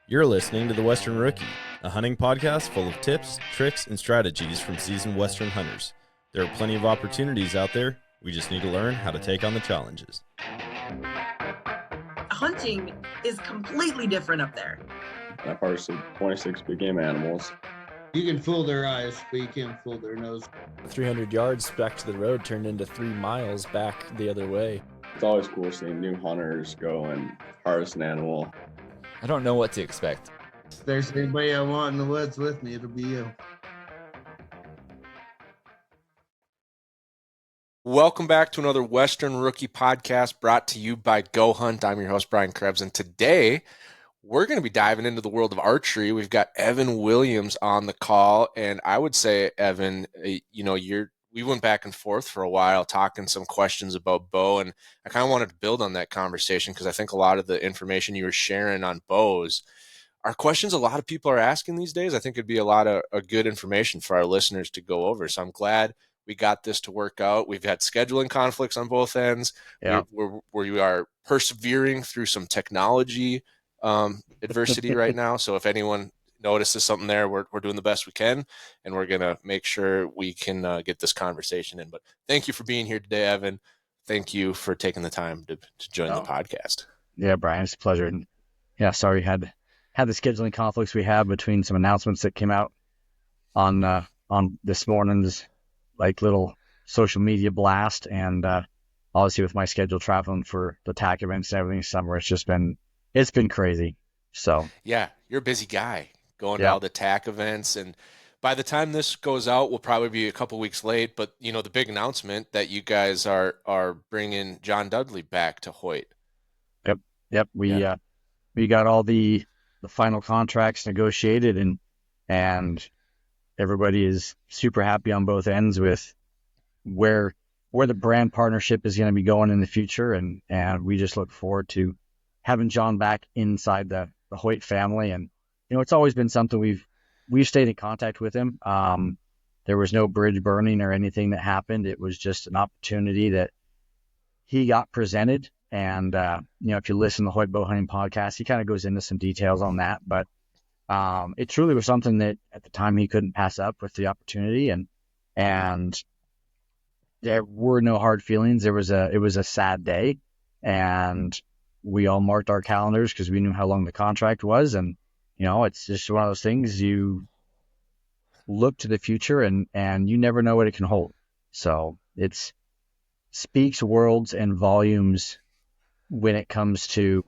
You're listening to The Western Rookie, a hunting podcast full of tips, tricks, and strategies from seasoned Western hunters. There are plenty of opportunities out there. We just need to learn how to take on the challenges. Hunting is completely different up there. I've harvested 26 big game animals. You can fool their eyes, but you can't fool their nose. 300 yards back to the road turned into 3 miles back the other way. It's always cool seeing new hunters go and harvest an animal. I don't know what to expect. If there's anybody I want in the woods with me, it'll be you. Welcome back to another Western Rookie podcast brought to you by GOHUNT. I'm your host, Brian Krebs, and today we're going to be diving into the world of archery. We've got Evan Williams on the call, and I would say, Evan, we went back and forth for a while talking some questions about bow, and I kind of wanted to build on that conversation because I think a lot of the information you were sharing on bows are questions a lot of people are asking these days. I think it'd be a lot of good information for our listeners to go over, so I'm glad we got this to work out. We've had scheduling conflicts on both ends. Yeah. We are persevering through some technology adversity right now. So if anyone notices something there, we're doing the best we can, and we're going to make sure we can get this conversation in. But thank you for being here today, Evan. Thank you for taking the time to join the podcast. Yeah, Brian, it's a pleasure. And yeah, sorry, had the scheduling conflicts we had between some announcements that came out on this morning's little social media blast, and obviously with my schedule traveling for the TAC events and everything this summer, it's been crazy. So yeah, you're a busy guy going to all the TAC events, and by the time this goes out, we'll probably be a couple weeks late. But the big announcement that you guys are bringing John Dudley back to Hoyt. Yep. We got all the final contracts negotiated, and everybody is super happy on both ends with where the brand partnership is going to be going in the future, and we just look forward to having John back inside the Hoyt family. And it's always been something we've stayed in contact with him. There was no bridge burning or anything that happened. It was just an opportunity that he got presented. And if you listen to the Hoyt Bow Hunting podcast, he kind of goes into some details on that. But it truly was something that at the time he couldn't pass up with the opportunity, and there were no hard feelings. It was a sad day, and we all marked our calendars because we knew how long the contract was. And it's just one of those things, you look to the future and you never know what it can hold. So it speaks worlds and volumes when it comes to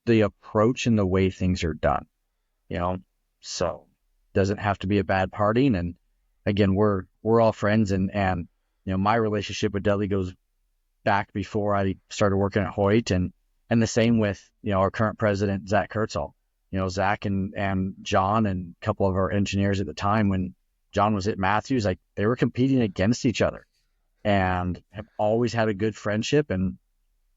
the approach and the way things are done, so doesn't have to be a bad parting. And again, we're all friends, and my relationship with Dudley goes back before I started working at Hoyt, and the same with our current president, Zach Kurtzall. Zach and John and a couple of our engineers at the time when John was at Matthews, they were competing against each other and have always had a good friendship, and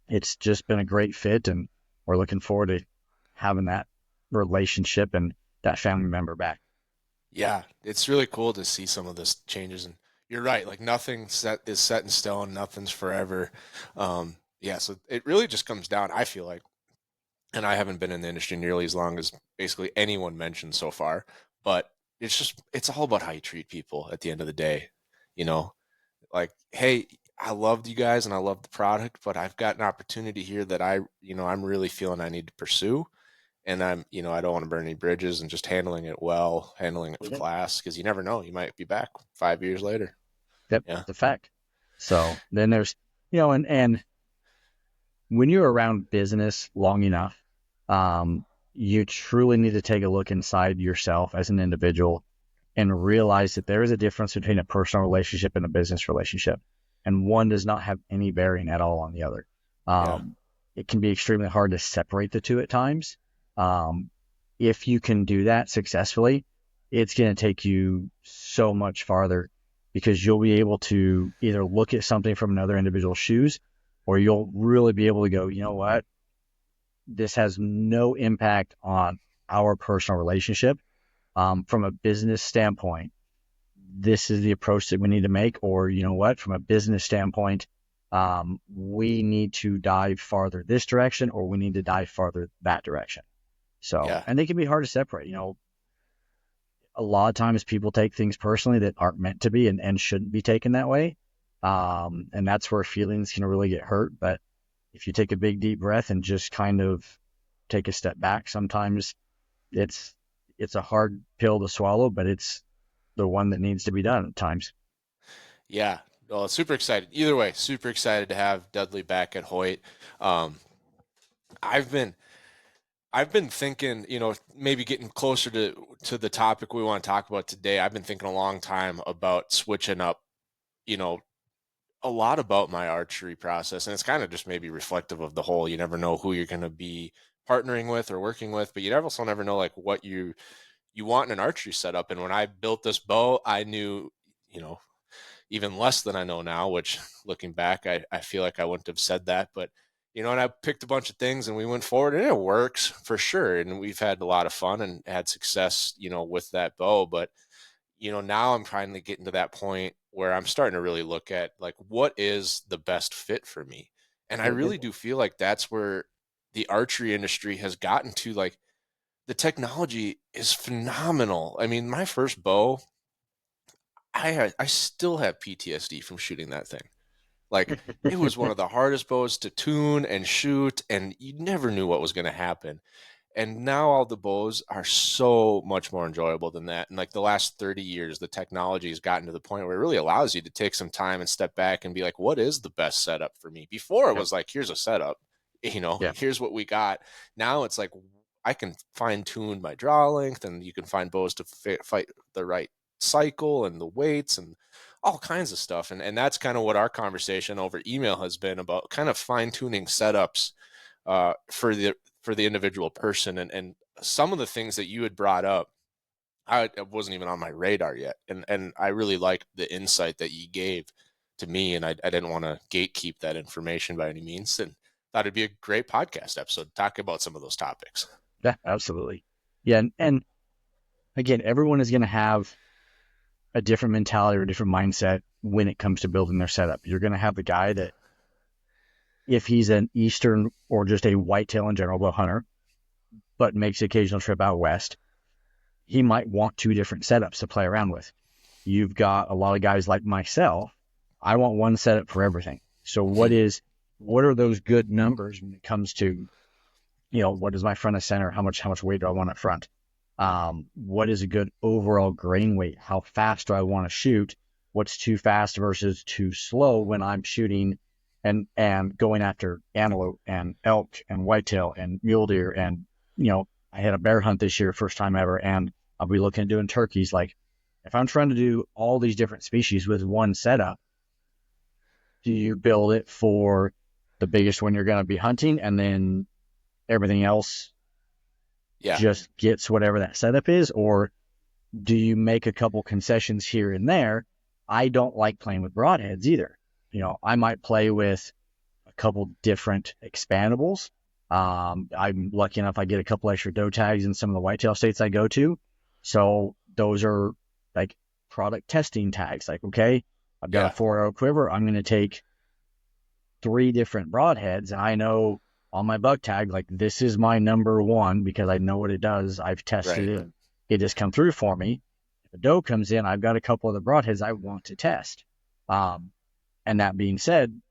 it's just been a great fit, and we're looking forward to having that relationship and that family member back. Yeah, it's really cool to see some of this changes. And you're right, nothing is set in stone, nothing's forever. So it really just comes down, I feel like, and I haven't been in the industry nearly as long as basically anyone mentioned so far, but it's all about how you treat people at the end of the day. Hey, I loved you guys and I love the product, but I've got an opportunity here that I'm really feeling I need to pursue. And I don't want to burn any bridges, and just handling it with class, because you never know, you might be back 5 years later. Yep. Yeah. It's a fact. So then there's, and when you're around business long enough, you truly need to take a look inside yourself as an individual and realize that there is a difference between a personal relationship and a business relationship. And one does not have any bearing at all on the other. It can be extremely hard to separate the two at times. If you can do that successfully, it's going to take you so much farther, because you'll be able to either look at something from another individual's shoes, or you'll really be able to go, you know what, this has no impact on our personal relationship. From a business standpoint, this is the approach that we need to make, or from a business standpoint, we need to dive farther this direction, or we need to dive farther that direction. So, Yeah. and they can be hard to separate. A lot of times people take things personally that aren't meant to be and shouldn't be taken that way. And that's where feelings can really get hurt. But if you take a big, deep breath and just kind of take a step back, sometimes it's a hard pill to swallow, but it's the one that needs to be done at times. Yeah. Well, super excited. Either way, super excited to have Dudley back at Hoyt. I've been thinking, maybe getting closer to the topic we want to talk about today. I've been thinking a long time about switching up, a lot about my archery process. And it's kind of just maybe reflective of the whole, you never know who you're going to be partnering with or working with, but you also never know like what you want in an archery setup. And when I built this bow, I knew, even less than I know now, which looking back, I feel like I wouldn't have said that, but and I picked a bunch of things and we went forward and it works for sure. And we've had a lot of fun and had success, with that bow. But, now I'm finally getting to that point where I'm starting to really look at like, what is the best fit for me? And I really do feel like that's where the archery industry has gotten to. Like, the technology is phenomenal. I mean, my first bow, I still have PTSD from shooting that thing. Like, it was one of the hardest bows to tune and shoot, and you never knew what was going to happen. And now all the bows are so much more enjoyable than that. And like the last 30 years, the technology has gotten to the point where it really allows you to take some time and step back and be like, what is the best setup for me? Before it was like, here's a setup, here's what we got. Now it's like, I can fine tune my draw length, and you can find bows to fight the right cycle and the weights and all kinds of stuff. And that's kind of what our conversation over email has been about, kind of fine tuning setups for the individual person. And some of the things that you had brought up, I wasn't even on my radar yet. And I really liked the insight that you gave to me. And I didn't want to gatekeep that information by any means, and thought it'd be a great podcast episode talking about some of those topics. Yeah, absolutely. Yeah. And again, everyone is going to have a different mentality or a different mindset when it comes to building their setup. You're going to have the guy that, if he's an Eastern or just a whitetail in general bow hunter, but makes the occasional trip out west, he might want two different setups to play around with. You've got a lot of guys like myself. I want one setup for everything. So what are those good numbers when it comes to, what is my front of center? How much weight do I want up front? What is a good overall grain weight? How fast do I want to shoot? What's too fast versus too slow when I'm shooting and going after antelope and elk and whitetail and mule deer? And, I had a bear hunt this year, first time ever, and I'll be looking at doing turkeys. Like, if I'm trying to do all these different species with one setup, do you build it for the biggest one you're going to be hunting, and then everything else just gets whatever that setup is? Or do you make a couple concessions here and there? I don't like playing with broadheads either. I might play with a couple different expandables. I'm lucky enough I get a couple extra doe tags in some of the whitetail states I go to. So those are like product testing tags. Like, okay, I've got a 4-arrow quiver. I'm going to take 3 different broadheads, and I know on my buck tag, like, this is my number one because I know what it does. I've tested it. It just come through for me. If a doe comes in, I've got a couple of the broadheads I want to test. And that being said,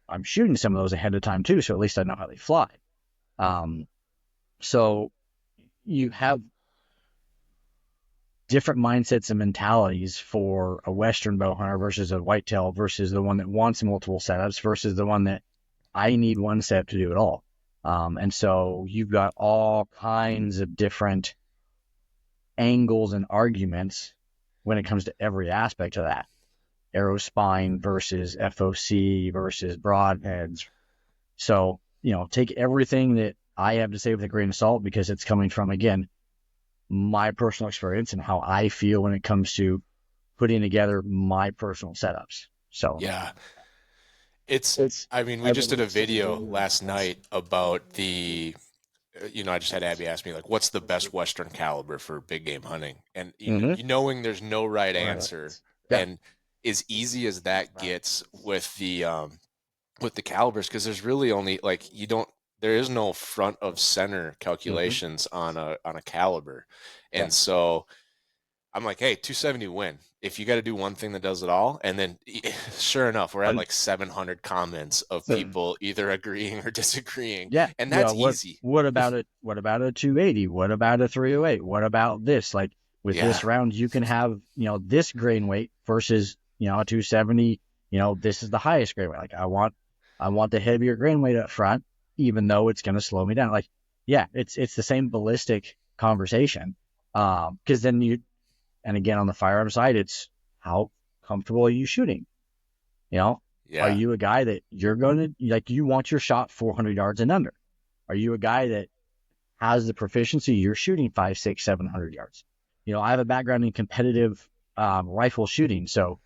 I'm shooting some of those ahead of time too, so at least I know how they fly. So you have different mindsets and mentalities for a Western bow hunter versus a whitetail, versus the one that wants multiple setups versus the one that I need one setup to do it all. And so you've got all kinds of different angles and arguments when it comes to every aspect of that. Arrow spine versus FOC versus broadheads. So, take everything that I have to say with a grain of salt, because it's coming from, again, my personal experience and how I feel when it comes to putting together my personal setups. So, yeah. I mean, we just did a video last night about the, I just had Abby ask me, like, what's the best Western caliber for big game hunting? And knowing there's no right answer, and as easy as that gets with the calibers, because there's really only, like, there is no front of center calculations on a caliber. And so I'm like, hey, 270 win. If you got to do one thing that does it all. And then sure enough, we're at like 700 comments of people either agreeing or disagreeing. Yeah. And that's easy. What about it? What about a 280? What about a 308? What about this? Like with this round, you can have, this grain weight versus, a 270, this is the highest grain weight. Like I want the heavier grain weight up front, even though it's going to slow me down. Like, yeah, it's the same ballistic conversation. Cause then and again, on the firearm side, it's how comfortable are you shooting? Are you a guy that you're going to, you want your shot 400 yards and under? Are you a guy that has the proficiency? You're shooting 500, 600, 700 yards. I have a background in competitive rifle shooting. So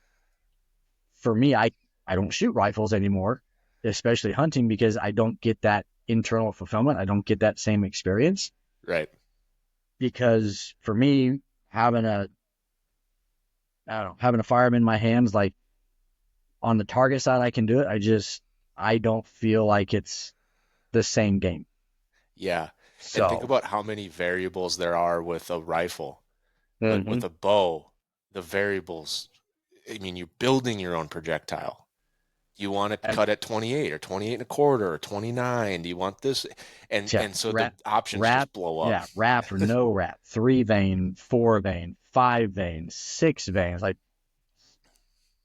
for me, I don't shoot rifles anymore, especially hunting, because I don't get that internal fulfillment. I don't get that same experience. Right. Because for me, having a firearm in my hands, like on the target side, I can do it. I don't feel like it's the same game. Yeah. So and think about how many variables there are with a rifle. With a bow, the variables, I mean, you're building your own projectile. You want it cut at 28 or 28 and a quarter or 29. Do you want this? And so the options just blow up. Yeah, wrap or no wrap, 3 vein, 4 vein, 5 vein, 6 veins. Like,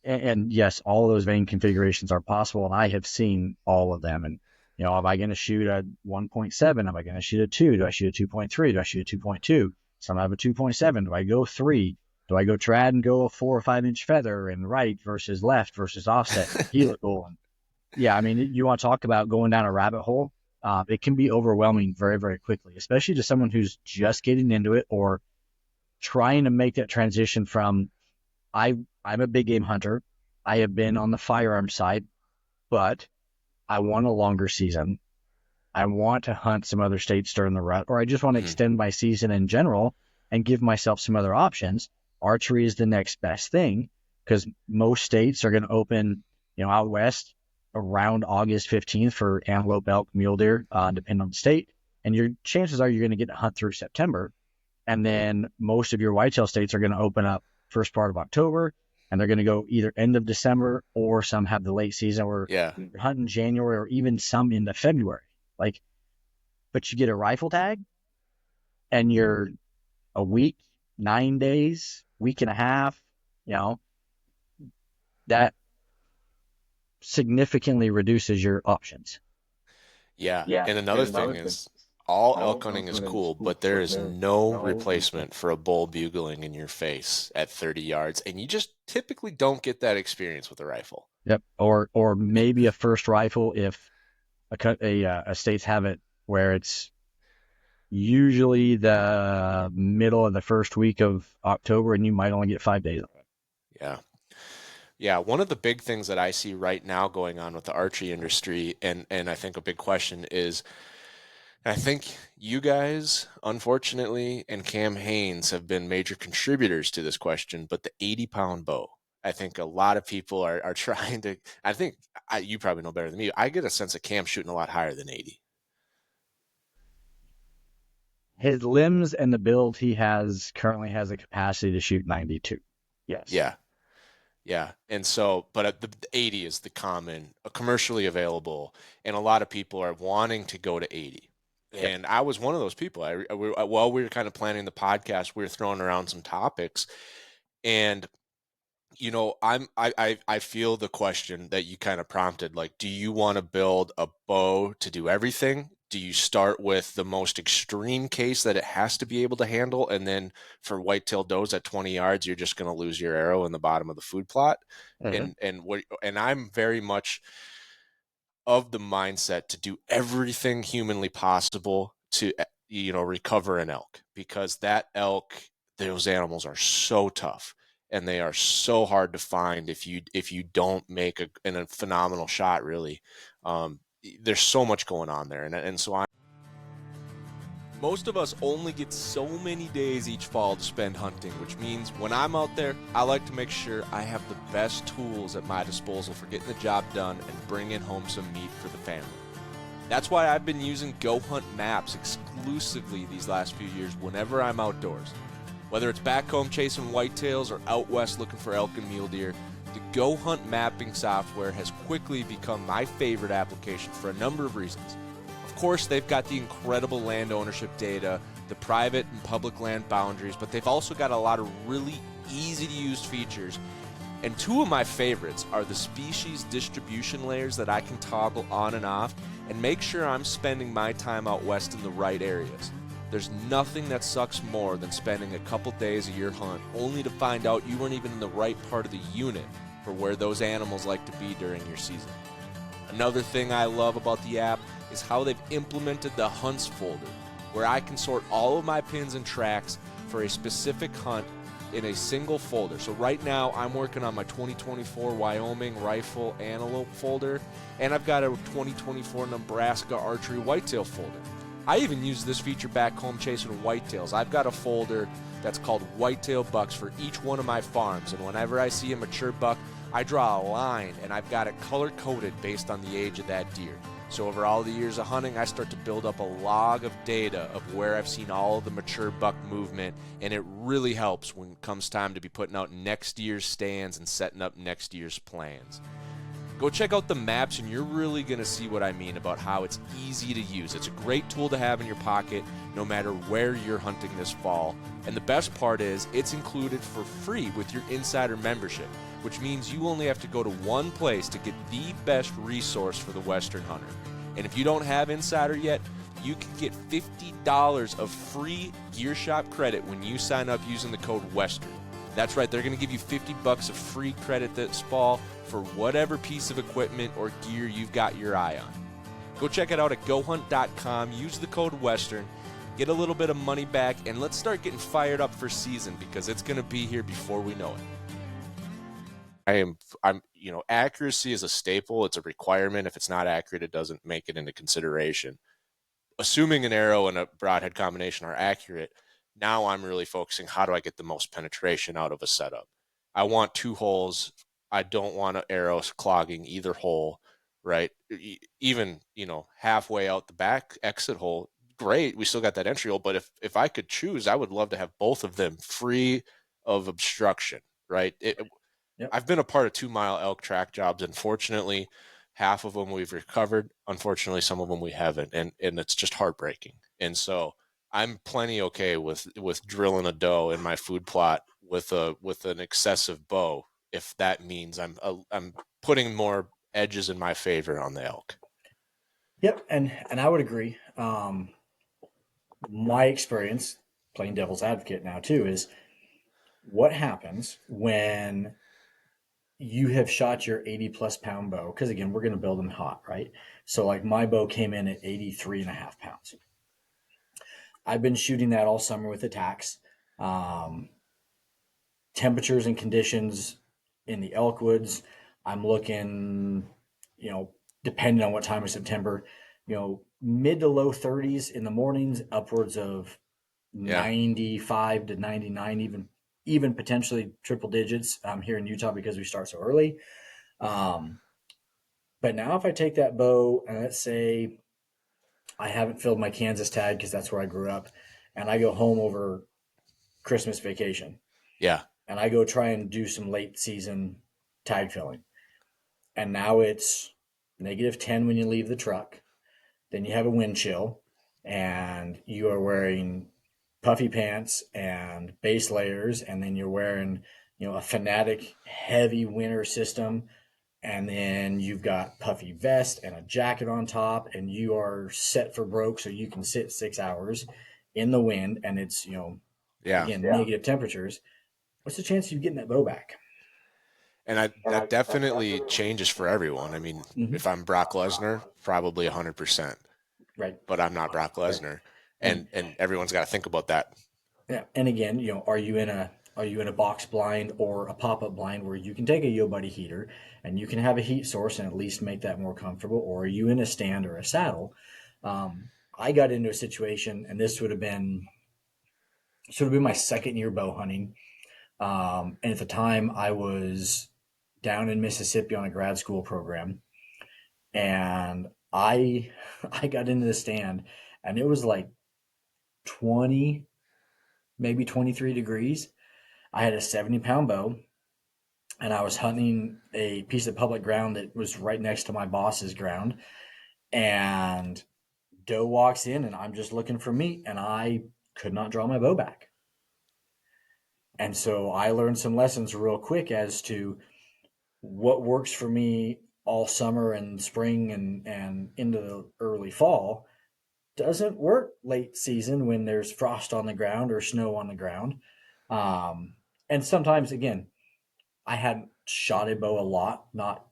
and yes, all of those vein configurations are possible, and I have seen all of them. And am I going to shoot a 1.7? Am I going to shoot a 2? Do I shoot a 2.3? Do I shoot a 2.2? Some have a 2.7. Do I go 3? Do I go trad and go a 4 or 5 inch feather and right versus left versus offset helical? And yeah, I mean, you want to talk about going down a rabbit hole? It can be overwhelming very, very quickly, especially to someone who's just getting into it or trying to make that transition from I'm a big game hunter. I have been on the firearm side, but I want a longer season. I want to hunt some other states during the rut, or I just want to extend my season in general and give myself some other options. Archery is the next best thing because most states are going to open, out west around August 15th for antelope, elk, mule deer, depending on the state. And your chances are you're going to get to hunt through September. And then most of your whitetail states are going to open up first part of October, and they're going to go either end of December or some have the late season where you're hunting January or even some into February. Like, but you get a rifle tag and you're a week, 9 days, week and a half, that significantly reduces your options. Yeah. And another thing is all elk hunting is cool, but there is no replacement for a bull bugling in your face at 30 yards. And you just typically don't get that experience with a rifle. Yep. Or maybe a first rifle if a states have it where it's usually the middle of the first week of October and you might only get 5 days of it. Yeah. One of the big things that I see right now going on with the archery industry, and I think a big question is, I think you guys, unfortunately, and Cam Haynes have been major contributors to this question, but the 80-pound bow. I think a lot of people are trying to, you probably know better than me. I get a sense of Cam shooting a lot higher than 80. His limbs and the build he currently has a capacity to shoot 92. Yes. Yeah. And so, but the 80 is the common, commercially available, and a lot of people are wanting to go to 80. Yeah. And I was one of those people. While we were kind of planning the podcast, we were throwing around some topics, and I feel the question that you kind of prompted, like, do you want to build a bow to do everything? Do you start with the most extreme case that it has to be able to handle, and then for whitetail does at 20 yards, you're just going to lose your arrow in the bottom of the food plot? And I'm very much of the mindset to do everything humanly possible to recover an elk, because those animals are so tough. And they are so hard to find if you don't make a phenomenal shot, really. There's so much going on there. And so most of us only get so many days each fall to spend hunting, which means when I'm out there, I like to make sure I have the best tools at my disposal for getting the job done and bringing home some meat for the family. That's why I've been using GOHUNT maps exclusively these last few years whenever I'm outdoors. Whether it's back home chasing whitetails or out west looking for elk and mule deer, the GOHUNT mapping software has quickly become my favorite application for a number of reasons. Of course, they've got the incredible land ownership data, the private and public land boundaries, but they've also got a lot of really easy to use features. And two of my favorites are the species distribution layers that I can toggle on and off and make sure I'm spending my time out west in the right areas. There's nothing that sucks more than spending a couple days of your hunt only to find out you weren't even in the right part of the unit for where those animals like to be during your season. Another thing I love about the app is how they've implemented the hunts folder, where I can sort all of my pins and tracks for a specific hunt in a single folder. So right now I'm working on my 2024 Wyoming rifle antelope folder, and I've got a 2024 Nebraska archery whitetail folder. I even use this feature back home chasing whitetails. I've got a folder that's called whitetail bucks for each one of my farms, and whenever I see a mature buck, I draw a line and I've got it color coded based on the age of that deer. So over all the years of hunting, I start to build up a log of data of where I've seen all of the mature buck movement, and it really helps when it comes time to be putting out next year's stands and setting up next year's plans. Go check out the maps and you're really going to see what I mean about how it's easy to use. It's a great tool to have in your pocket no matter where you're hunting this fall. And the best part is it's included for free with your Insider membership, which means you only have to go to one place to get the best resource for the Western hunter. And if you don't have Insider yet, you can get $50 of free gear shop credit when you sign up using the code Western. That's right, they're going to give you $50 of free credit this fall for whatever piece of equipment or gear you've got your eye on. Go check it out at GoHunt.com, use the code Western, get a little bit of money back, and let's start getting fired up for season because it's going to be here before we know it. Accuracy is a staple. It's a requirement. If it's not accurate, it doesn't make it into consideration. Assuming an arrow and a broadhead combination are accurate, now I'm really focusing, how do I get the most penetration out of a setup? I want two holes. I don't want arrows clogging either hole, right? Even, halfway out the back exit hole, great. We still got that entry hole, but if I could choose, I would love to have both of them free of obstruction, right? Yep. I've been a part of 2 mile elk track jobs. Unfortunately, half of them we've recovered. Unfortunately, some of them we haven't. And it's just heartbreaking. And so I'm plenty okay with drilling a doe in my food plot with an excessive bow, if that means I'm putting more edges in my favor on the elk. Yep, and I would agree. My experience, playing devil's advocate now too, is what happens when you have shot your 80+ pound bow, because again, we're going to build them hot, right? So like my bow came in at 83.5 pounds. I've been shooting that all summer with attacks. Temperatures and conditions in the elk woods, I'm looking, depending on what time of September, mid to low 30s in the mornings, upwards of 95 to 99, even potentially triple digits here in Utah because we start so early. But now if I take that bow and let's say I haven't filled my Kansas tag because that's where I grew up, and I go home over Christmas vacation. Yeah. And I go try and do some late season tag filling. And now it's -10 when you leave the truck. Then you have a wind chill and you are wearing puffy pants and base layers. And then you're wearing, a Fanatic heavy winter system. And then you've got puffy vest and a jacket on top, and you are set for broke so you can sit 6 hours in the wind. And it's, negative temperatures. What's the chance of you getting that bow back? And that definitely changes for everyone. I mean, if I'm Brock Lesnar, probably 100%. Right. But I'm not Brock Lesnar, and everyone's got to think about that. Yeah. And again, are you in a box blind or a pop-up blind where you can take a Yo Buddy heater and you can have a heat source and at least make that more comfortable, or are you in a stand or a saddle? I got into a situation, and this would have been my second year bow hunting. And at the time I was down in Mississippi on a grad school program, and I I got into the stand and it was like 20, maybe 23 degrees. I had a 70-pound bow and I was hunting a piece of public ground that was right next to my boss's ground. And doe walks in and I'm just looking for meat and I could not draw my bow back. And so I learned some lessons real quick as to what works for me all summer and spring and into the early fall doesn't work late season when there's frost on the ground or snow on the ground. And sometimes, again, I hadn't shot a bow a lot, not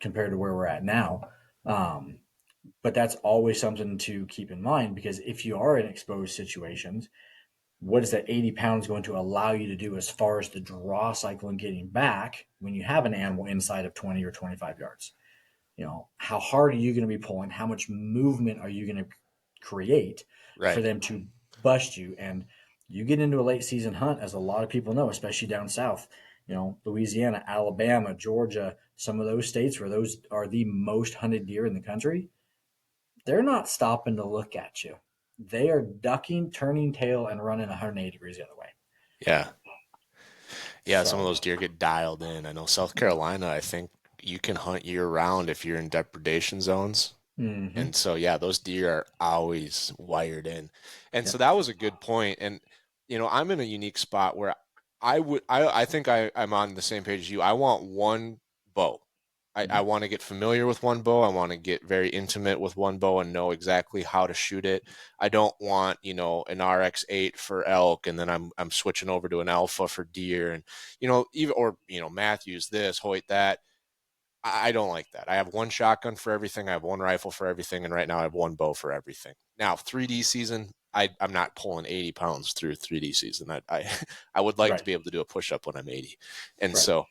compared to where we're at now. But that's always something to keep in mind, because if you are in exposed situations, what is that 80 pounds going to allow you to do as far as the draw cycle and getting back when you have an animal inside of 20 or 25 yards? How hard are you going to be pulling? How much movement are you going to create for them to bust you? And you get into a late season hunt, as a lot of people know, especially down south, Louisiana, Alabama, Georgia, some of those states where those are the most hunted deer in the country. They're not stopping to look at you. They are ducking, turning tail, and running 180 degrees the other way. Yeah. Yeah, So, some of those deer get dialed in. I know South Carolina, I think you can hunt year round if you're in depredation zones. mm-hmm. And so, yeah, those deer are always wired in. And so that was a good point. And, I'm in a unique spot where I think I'm on the same page as you. I want one bow. I want to get familiar with one bow. I want to get very intimate with one bow and know exactly how to shoot it. I don't want, an RX-8 for elk and then I'm switching over to an alpha for deer and, Matthews this, Hoyt that. I don't like that. I have one shotgun for everything. I have one rifle for everything. And right now I have one bow for everything. Now 3D season, I'm not pulling 80 pounds through 3D season. I would like to be able to do a push-up when I'm 80. And so,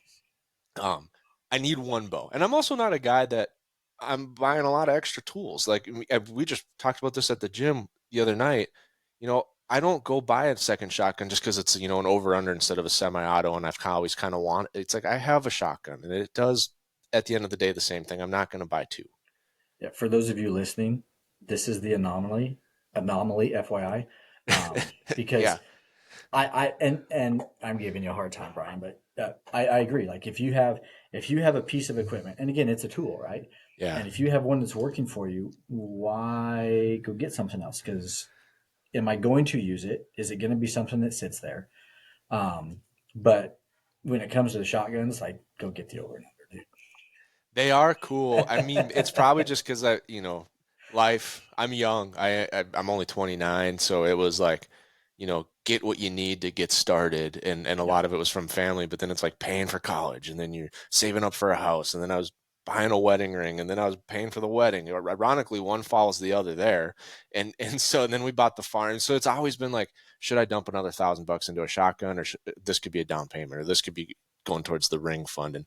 I need one bow. And I'm also not a guy that I'm buying a lot of extra tools. Like we just talked about this at the gym the other night. I don't go buy a second shotgun just because it's, an over-under instead of a semi-auto. And I've always kind of wanted, it's like I have a shotgun and it does at the end of the day the same thing. I'm not going to buy two. Yeah, for those of you listening, this is the anomaly, FYI, because and I'm giving you a hard time, Brian, but I agree. Like if you have a piece of equipment, and again, it's a tool, right? Yeah. And if you have one that's working for you, why go get something else? Because am I going to use it? Is it going to be something that sits there? But when it comes to the shotguns, like go get the over and under, dude. They are cool. I mean, it's probably just because life. I'm young. I'm only 29, so it was like, get what you need to get started, and a lot of it was from family. But then it's like paying for college, and then you're saving up for a house, and then I was buying a wedding ring, and then I was paying for the wedding. Ironically, one follows the other there, and then we bought the farm. So it's always been like, should I dump another $1,000 into a shotgun, or this could be a down payment, or this could be going towards the ring fund, and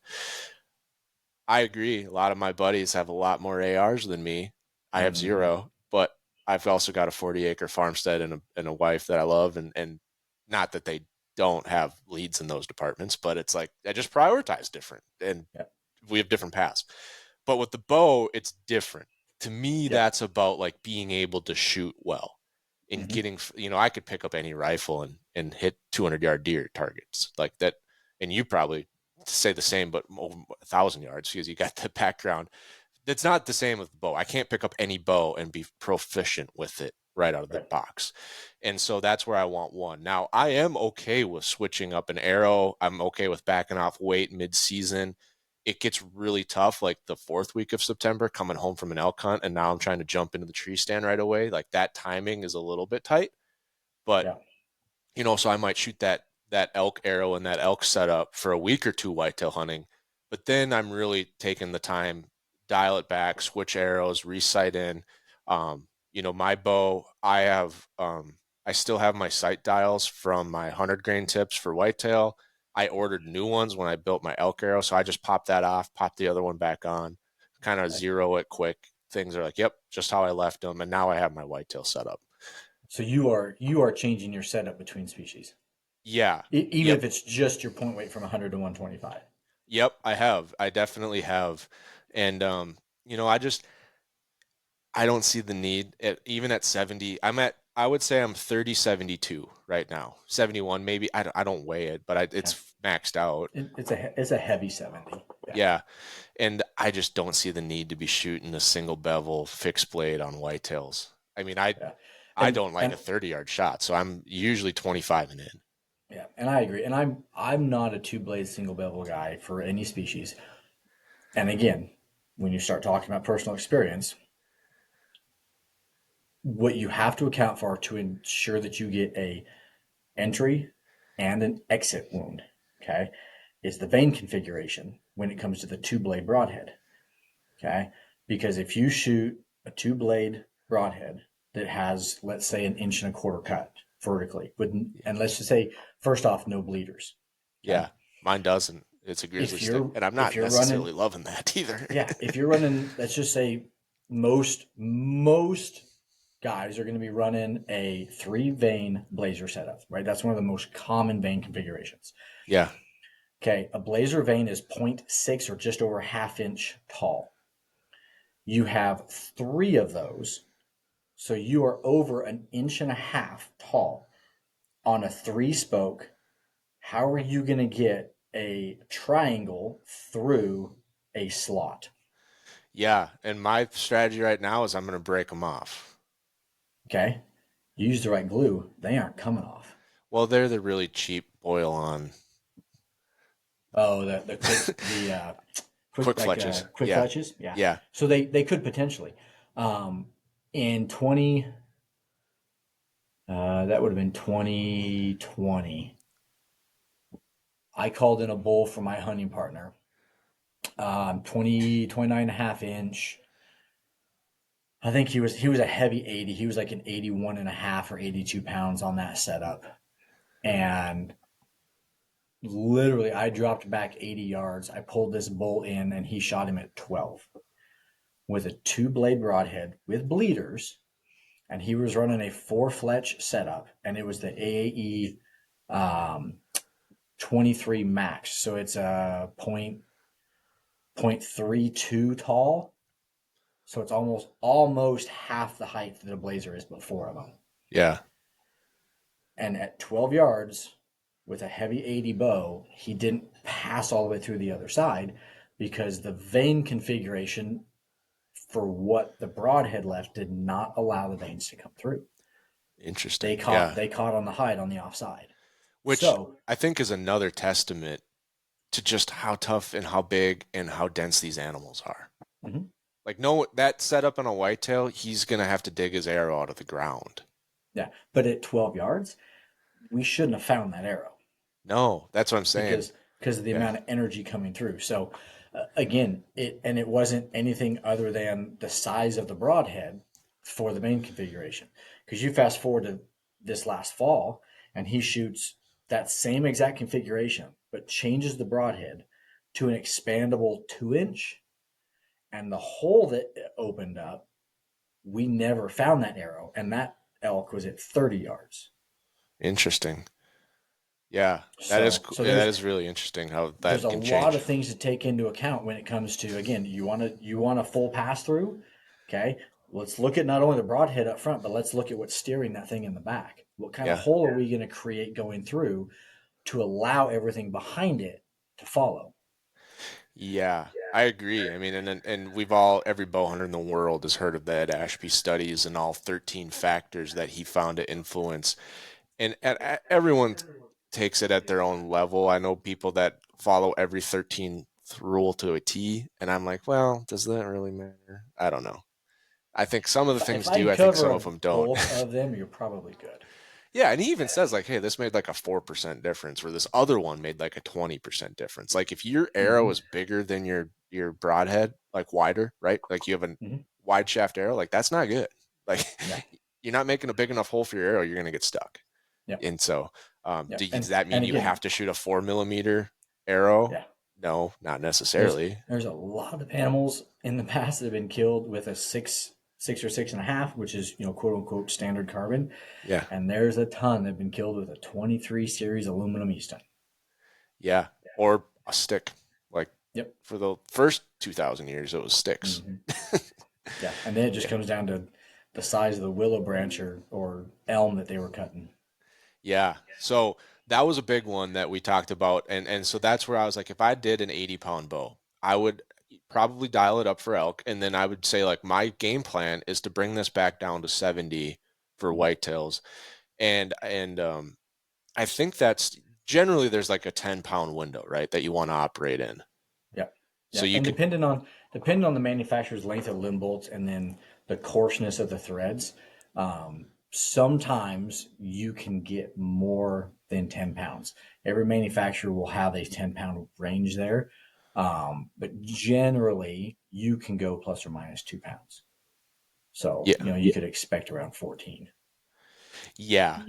I agree. A lot of my buddies have a lot more ARs than me. I have zero, but I've also got a 40-acre farmstead and a wife that I love. And not that they don't have leads in those departments, but it's like I just prioritize different and we have different paths. But with the bow, it's different. To me, that's about like being able to shoot well and getting, I could pick up any rifle and hit 200-yard deer targets like that. And you probably say the same, but over 1,000 yards because you got the background. That's not the same with the bow. I can't pick up any bow and be proficient with it right out of the box. And so that's where I want one. Now, I am okay with switching up an arrow. I'm okay with backing off weight mid-season. It gets really tough, like the 4th week of September, coming home from an elk hunt, and now I'm trying to jump into the tree stand right away. Like that timing is a little bit tight. But, so I might shoot that elk arrow and that elk setup for a week or two whitetail hunting. But then I'm really taking the time, dial it back, switch arrows, resight in. My bow, I still have my sight dials from my 100 grain tips for whitetail. I ordered new ones when I built my elk arrow. So I just popped that off, popped the other one back on, kind of zero it quick. Things are like, yep, just how I left them. And now I have my whitetail set up. So you are changing your setup between species. Yeah. Even if it's just your point weight from 100 to 125. Yep, I have. I definitely have. And, I don't see the need even at 70. I would say I'm 30, 72 right now. 71 maybe. I don't weigh it, but it's maxed out. It's a heavy 70. Yeah. And I just don't see the need to be shooting a single bevel fixed blade on whitetails. I mean, I don't like a 30-yard shot, so I'm usually 25 and in. Yeah, and I agree. And I'm not a 2-blade single bevel guy for any species. And again, when you start talking about personal experience, what you have to account for to ensure that you get a entry and an exit wound, okay, is the vein configuration when it comes to the 2-blade broadhead, okay? Because if you shoot a 2-blade broadhead that has, let's say, 1.25 inch cut vertically, and let's just say, first off, no bleeders. Okay? Yeah, mine doesn't. It's a grizzly stick, and I'm not necessarily loving that either. Yeah, if you're running, let's just say, most guys are going to be running a 3-vein blazer setup, right? That's one of the most common vein configurations. Yeah. Okay, a blazer vein is 0.6 or just over 1/2 inch tall. You have 3 of those, so you are over 1.5 inches tall on a 3-spoke. How are you going to get a triangle through a slot? Yeah, and my strategy right now is I'm going to break them off. Okay, you use the right glue, they aren't coming off. Well, they're the really cheap boil on. Oh, the quick fletches. Quick fletches. Yeah. Yeah. So they could potentially. In 20, that would have been 2020. I called in a bull for my hunting partner. 29.5 inch. I think he was a heavy 80. He was like an 81.5 or 82 pounds on that setup. And literally, I dropped back 80 yards. I pulled this bull in, and he shot him at 12 with a 2-blade broadhead with bleeders. And he was running a 4-fletch setup, and it was the AAE 23 max. So it's a 0.32 tall. So it's almost half the height that a blazer is, but 4 of them. Yeah. And at 12 yards with a heavy 80 bow, he didn't pass all the way through the other side because the vein configuration for what the broadhead left did not allow the veins to come through. Interesting. They caught on the hide on the offside. Which I think is another testament to just how tough and how big and how dense these animals are. Mm-hmm. Like, no, that setup on a whitetail, he's going to have to dig his arrow out of the ground. Yeah, but at 12 yards, we shouldn't have found that arrow. No, that's what I'm saying. Because of the amount of energy coming through. So, again, it wasn't anything other than the size of the broadhead for the main configuration. Because you fast forward to this last fall, and he shoots that same exact configuration, but changes the broadhead to an expandable 2-inch. And the hole that opened up, we never found that arrow. And that elk was at 30 yards. Interesting. Yeah, that is really interesting how that there's can a change. lot of things to take into account when it comes to, again, you want a full pass through. Okay, let's look at not only the broadhead up front, but let's look at what's steering that thing in the back. What kind of hole are we going to create going through to allow everything behind it to follow? Yeah, I agree. I mean, and every bow hunter in the world has heard of the Ed Ashby studies and all 13 factors that he found to influence. And everyone takes it at their own level. I know people that follow every 13th rule to a T, and I'm like, well, does that really matter? I don't know. I think some of the things do. I think some of them don't. Both of them, you're probably good. Yeah, and he even says like, hey, this made like a 4% difference, where this other one made like a 20% difference. Like if your arrow is bigger than your broadhead, like wider, right? Like you have a wide shaft arrow, like that's not good. Like you're not making a big enough hole for your arrow, you're gonna get stuck. Yep. And so does that mean you have to shoot a 4mm arrow? Yeah. No, not necessarily. There's a lot of animals in the past that have been killed with a 6 or 6.5, which is, quote unquote standard carbon. Yeah. And there's a ton that have been killed with a 23 series aluminum Easton. Yeah. Or a stick. Like for the first 2,000 years, it was sticks. Yeah, and then it just comes down to the size of the willow branch or elm that they were cutting. Yeah. So that was a big one that we talked about. And so that's where I was like, if I did an 80-pound bow, I would probably dial it up for elk. And then I would say, like, my game plan is to bring this back down to 70 for whitetails. And I think that's generally there's like a 10-pound window, right, that you want to operate in. Yeah. So Yeah. you And can, depending on the manufacturer's length of limb bolts and then the coarseness of the threads, sometimes you can get more than 10 pounds. Every manufacturer will have a 10-pound range there. But generally you can go plus or minus 2 pounds. So, yeah, you could expect around 14. yeah.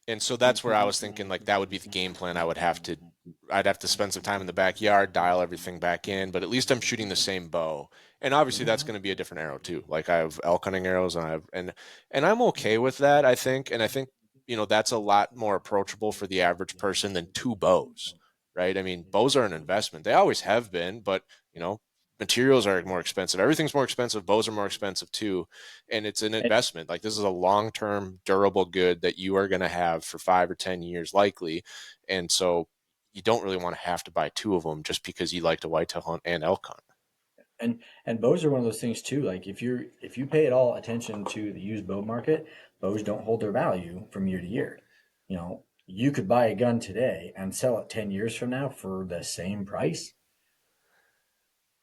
And so that's where I was thinking, like, that would be the game plan. I'd have to spend some time in the backyard, dial everything back in, but at least I'm shooting the same bow. And obviously that's going to be a different arrow too. Like, I have elk hunting arrows and I'm okay with that, I think. And I think, that's a lot more approachable for the average person than two bows, right? I mean, bows are an investment. They always have been, but materials are more expensive. Everything's more expensive. Bows are more expensive too. And it's an investment. Like, this is a long-term durable good that you are going to have for 5 or 10 years likely. And so you don't really want to have to buy two of them just because you like to whitetail hunt and elk hunt. And bows are one of those things too. Like, if you pay at all attention to the used bow market, bows don't hold their value from year to year. You could buy a gun today and sell it 10 years from now for the same price.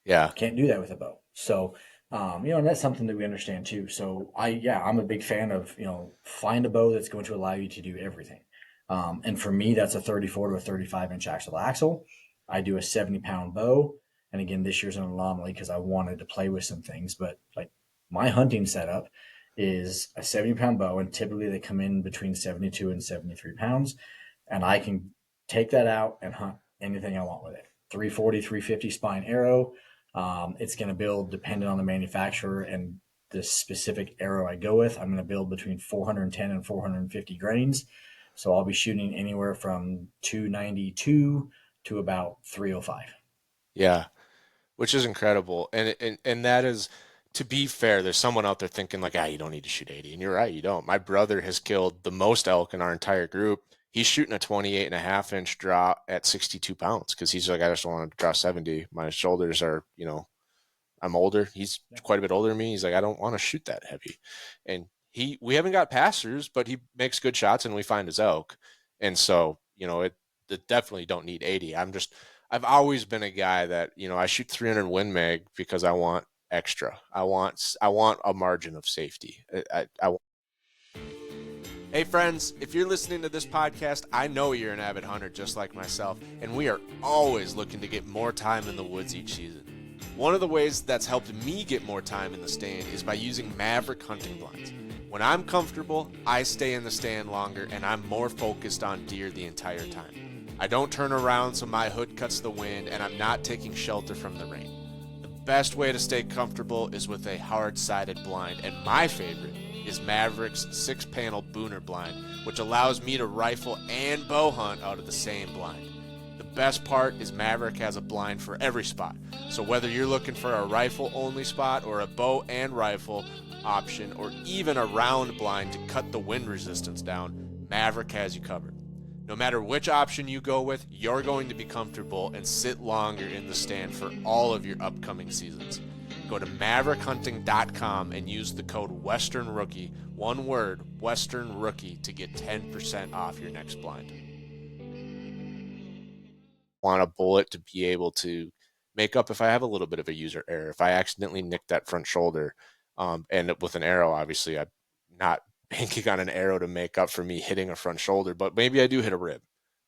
Yeah. Can't do that with a bow. So, and that's something that we understand too. So I'm a big fan of, find a bow that's going to allow you to do everything. And for me, that's a 34 to a 35-inch axle. I do a 70-pound bow. And again, this year's an anomaly because I wanted to play with some things, but like, my hunting setup is a 70-pound bow, and typically they come in between 72 and 73 pounds. And I can take that out and hunt anything I want with it. 340, 350 spine arrow. It's going to build dependent on the manufacturer and the specific arrow I go with. I'm going to build between 410 and 450 grains. So I'll be shooting anywhere from 292 to about 305. Yeah. Which is incredible. And that is, to be fair, there's someone out there thinking like, you don't need to shoot 80. And you're right, you don't. My brother has killed the most elk in our entire group. He's shooting a 28.5-inch draw at 62 pounds because he's like, I just want to draw 70. My shoulders are, I'm older. He's quite a bit older than me. He's like, I don't want to shoot that heavy. And we haven't got passers, but he makes good shots and we find his elk. And so, it definitely don't need 80. I've always been a guy that, I shoot 300 Win Mag because I want extra. I want a margin of safety. Hey friends, if you're listening to this podcast, I know you're an avid hunter just like myself, and we are always looking to get more time in the woods each season. One of the ways that's helped me get more time in the stand is by using Maverick hunting blinds. When I'm comfortable, I stay in the stand longer and I'm more focused on deer the entire time. I don't turn around so my hood cuts the wind and I'm not taking shelter from the rain. The best way to stay comfortable is with a hard-sided blind, and my favorite is Maverick's 6-panel Booner blind, which allows me to rifle and bow hunt out of the same blind. The best part is Maverick has a blind for every spot. So whether you're looking for a rifle-only spot or a bow and rifle option or even a round blind to cut the wind resistance down, Maverick has you covered. No matter which option you go with, you're going to be comfortable and sit longer in the stand for all of your upcoming seasons. Go to maverickhunting.com and use the code Western Rookie, one word, Western Rookie, to get 10% off your next blind. Want a bullet to be able to make up if I have a little bit of a user error, if I accidentally nick that front shoulder, and with an arrow, obviously I'm not banking on an arrow to make up for me hitting a front shoulder, but maybe I do hit a rib.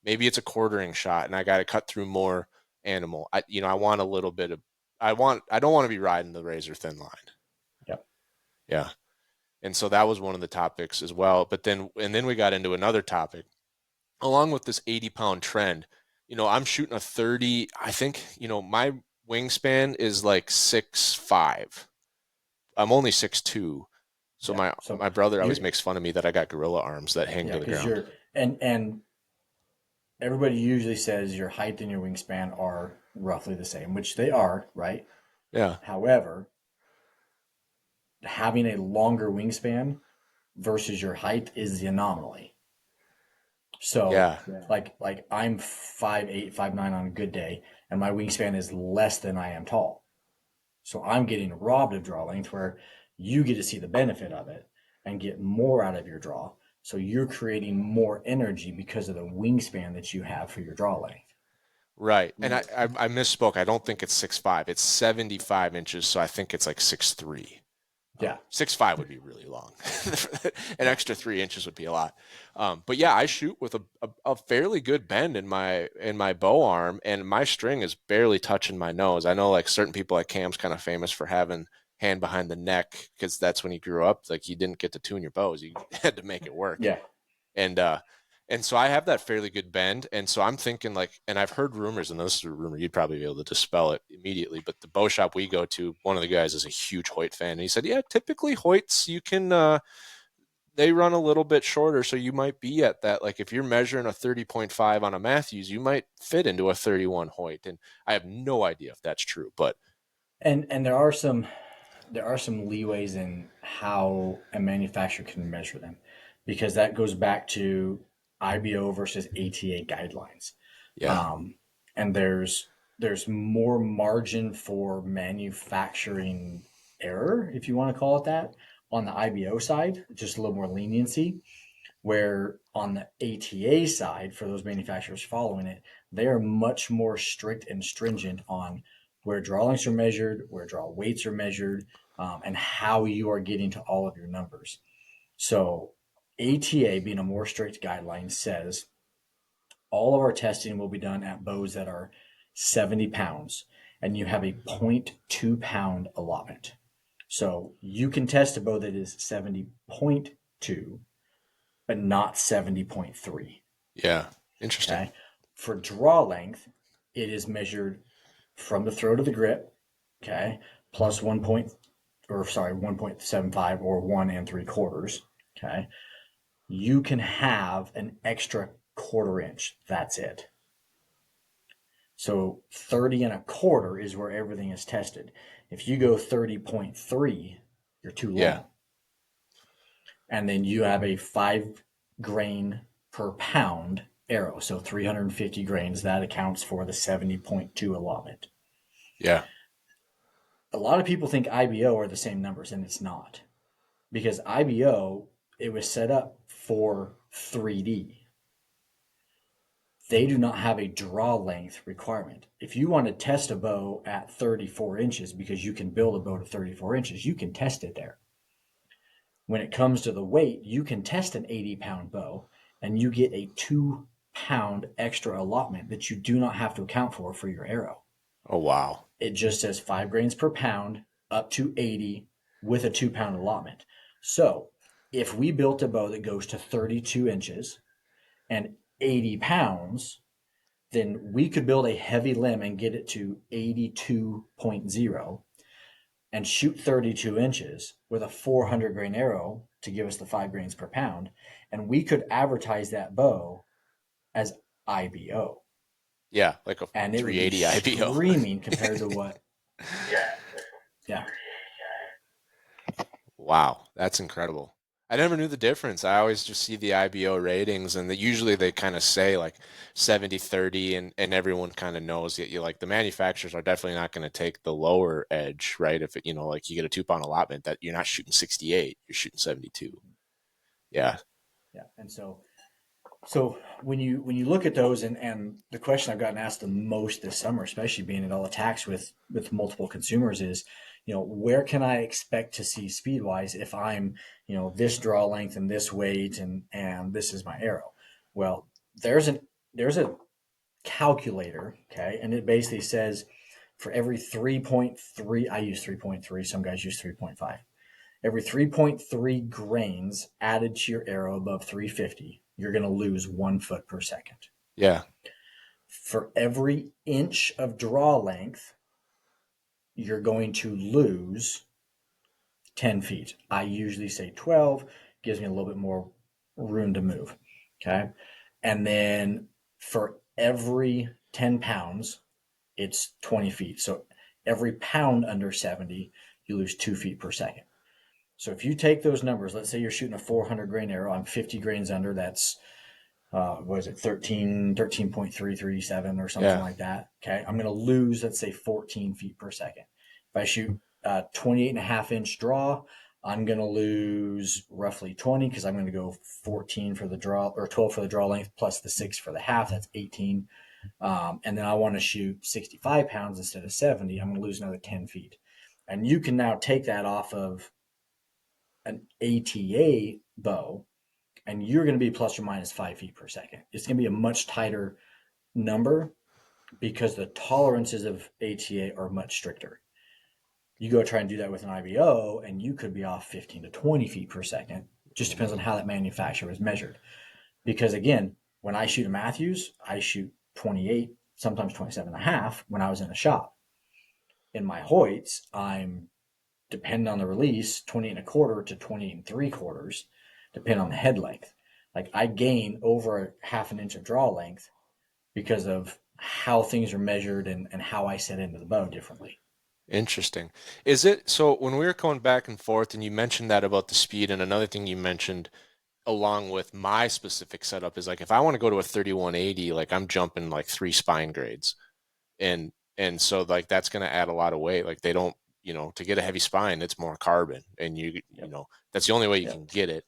Maybe it's a quartering shot and I got to cut through more animal. I want a little bit of, I don't want to be riding the razor thin line. Yep. Yeah. And so that was one of the topics as well. But then we got into another topic along with this 80-pound trend. I'm shooting a 30, I think, my wingspan is like 6'5". I'm only 6'2". So my brother always makes fun of me that I got gorilla arms that hang to the ground. And everybody usually says your height and your wingspan are roughly the same, which they are, right? Yeah. However, having a longer wingspan versus your height is the anomaly. So Yeah. like I'm 5'8", 5'9" on a good day, and my wingspan is less than I am tall. So I'm getting robbed of draw length, where you get to see the benefit of it and get more out of your draw. So you're creating more energy because of the wingspan that you have for your draw length. Right. And I misspoke. I don't think it's 6'5". It's 75 inches, so I think it's like 6'3". Yeah. 6'5" would be really long. An extra 3 inches would be a lot. But yeah, I shoot with a fairly good bend in my bow arm, and my string is barely touching my nose. I know like certain people, like Cam's kind of famous for having hand behind the neck, because that's when he grew up. Like, you didn't get to tune your bows. You had to make it work. Yeah. And so I have that fairly good bend. And so I'm thinking, like, and I've heard rumors, and this is a rumor, you'd probably be able to dispel it immediately, but the bow shop we go to, one of the guys is a huge Hoyt fan. And he said, yeah, typically Hoyts, you can, they run a little bit shorter. So you might be at that. Like, if you're measuring a 30.5 on a Matthews, you might fit into a 31 Hoyt. And I have no idea if that's true, but. And there are some leeways in how a manufacturer can measure them, because that goes back to IBO versus ATA guidelines. Yeah. And there's more margin for manufacturing error, if you want to call it that, on the IBO side, just a little more leniency, where on the ATA side, for those manufacturers following it, they are much more strict and stringent on where draw lengths are measured, where draw weights are measured, and how you are getting to all of your numbers. So ATA, being a more strict guideline, says all of our testing will be done at bows that are 70 pounds, and you have a 0.2 pound allotment. So you can test a bow that is 70.2, but not 70.3. Yeah. Interesting. Okay? For draw length, it is measured from the throw to the grip, okay, plus 1.75 or 1 3/4. Okay. You can have an extra 1/4 inch. That's it. So 30 1/4 is where everything is tested. If you go 30.3, you're too long. Yeah. And then you have a 5 grain per pound arrow. So 350 grains, that accounts for the 70.2 allotment. Yeah. A lot of people think IBO are the same numbers, and it's not. Because IBO, it was set up for 3D. They do not have a draw length requirement. If you want to test a bow at 34 inches, because you can build a bow to 34 inches, you can test it there. When it comes to the weight, you can test an 80-pound bow, and you get a 2 pound extra allotment that you do not have to account for your arrow. Oh, wow. It just says 5 grains per pound up to 80 with a 2 pound allotment. So if we built a bow that goes to 32 inches and 80 pounds, then we could build a heavy limb and get it to 82.0 and shoot 32 inches with a 400 grain arrow to give us the 5 grains per pound. And we could advertise that bow as IBO. Yeah, like a And it 380 would be IBO. screaming compared to what? Yeah. Wow, that's incredible. I never knew the difference. I always just see the IBO ratings, and usually they kind of say like 70-30, and everyone kind of knows that like the manufacturers are definitely not going to take the lower edge, right? If it, like you get a 2 pound allotment, that you're not shooting 68, you're shooting 72. Yeah. Yeah. And so when you look at those, and the question I've gotten asked the most this summer, especially being at all attacks with multiple consumers, is, where can I expect to see speed wise if I'm, this draw length and this weight and this is my arrow? Well, there's a calculator, okay, and it basically says for every 3.3, I use 3.3, some guys use 3.5. Every 3.3 grains added to your arrow above 350, you're going to lose 1 foot per second. Yeah. For every inch of draw length, you're going to lose 10 feet. I usually say 12, gives me a little bit more room to move. Okay. And then for every 10 pounds, it's 20 feet. So every pound under 70, you lose 2 feet per second. So if you take those numbers, let's say you're shooting a 400 grain arrow, I'm 50 grains under, that's, what is it, 13.337 or something like that. Okay. I'm going to lose, let's say 14 feet per second. If I shoot 28 and a half inch draw, I'm going to lose roughly 20 because I'm going to go 14 for the draw or 12 for the draw length plus the 6 for the half. That's 18. And then I want to shoot 65 pounds instead of 70. I'm going to lose another 10 feet. And you can now take that off of an ATA bow, and you're going to be plus or minus 5 feet per second. It's going to be a much tighter number because the tolerances of ATA are much stricter. You go try and do that with an IBO, and you could be off 15 to 20 feet per second. Just depends on how that manufacturer is measured. Because again, when I shoot a Matthews, I shoot 28, sometimes 27 and a half when I was in the shop. In my Hoyts, I'm, depending on the release, 28 and a quarter to 28 and 3/4, depending on the head length. Like I gain over a half an inch of draw length because of how things are measured and how I set into the bow differently. Interesting. Is it so when we were going back and forth and you mentioned that about the speed, and another thing you mentioned along with my specific setup is like if I want to go to a 3180, like I'm jumping like 3 spine grades. And so like that's going to add a lot of weight. Like they don't, to get a heavy spine, it's more carbon, and you know, that's the only way you can get it.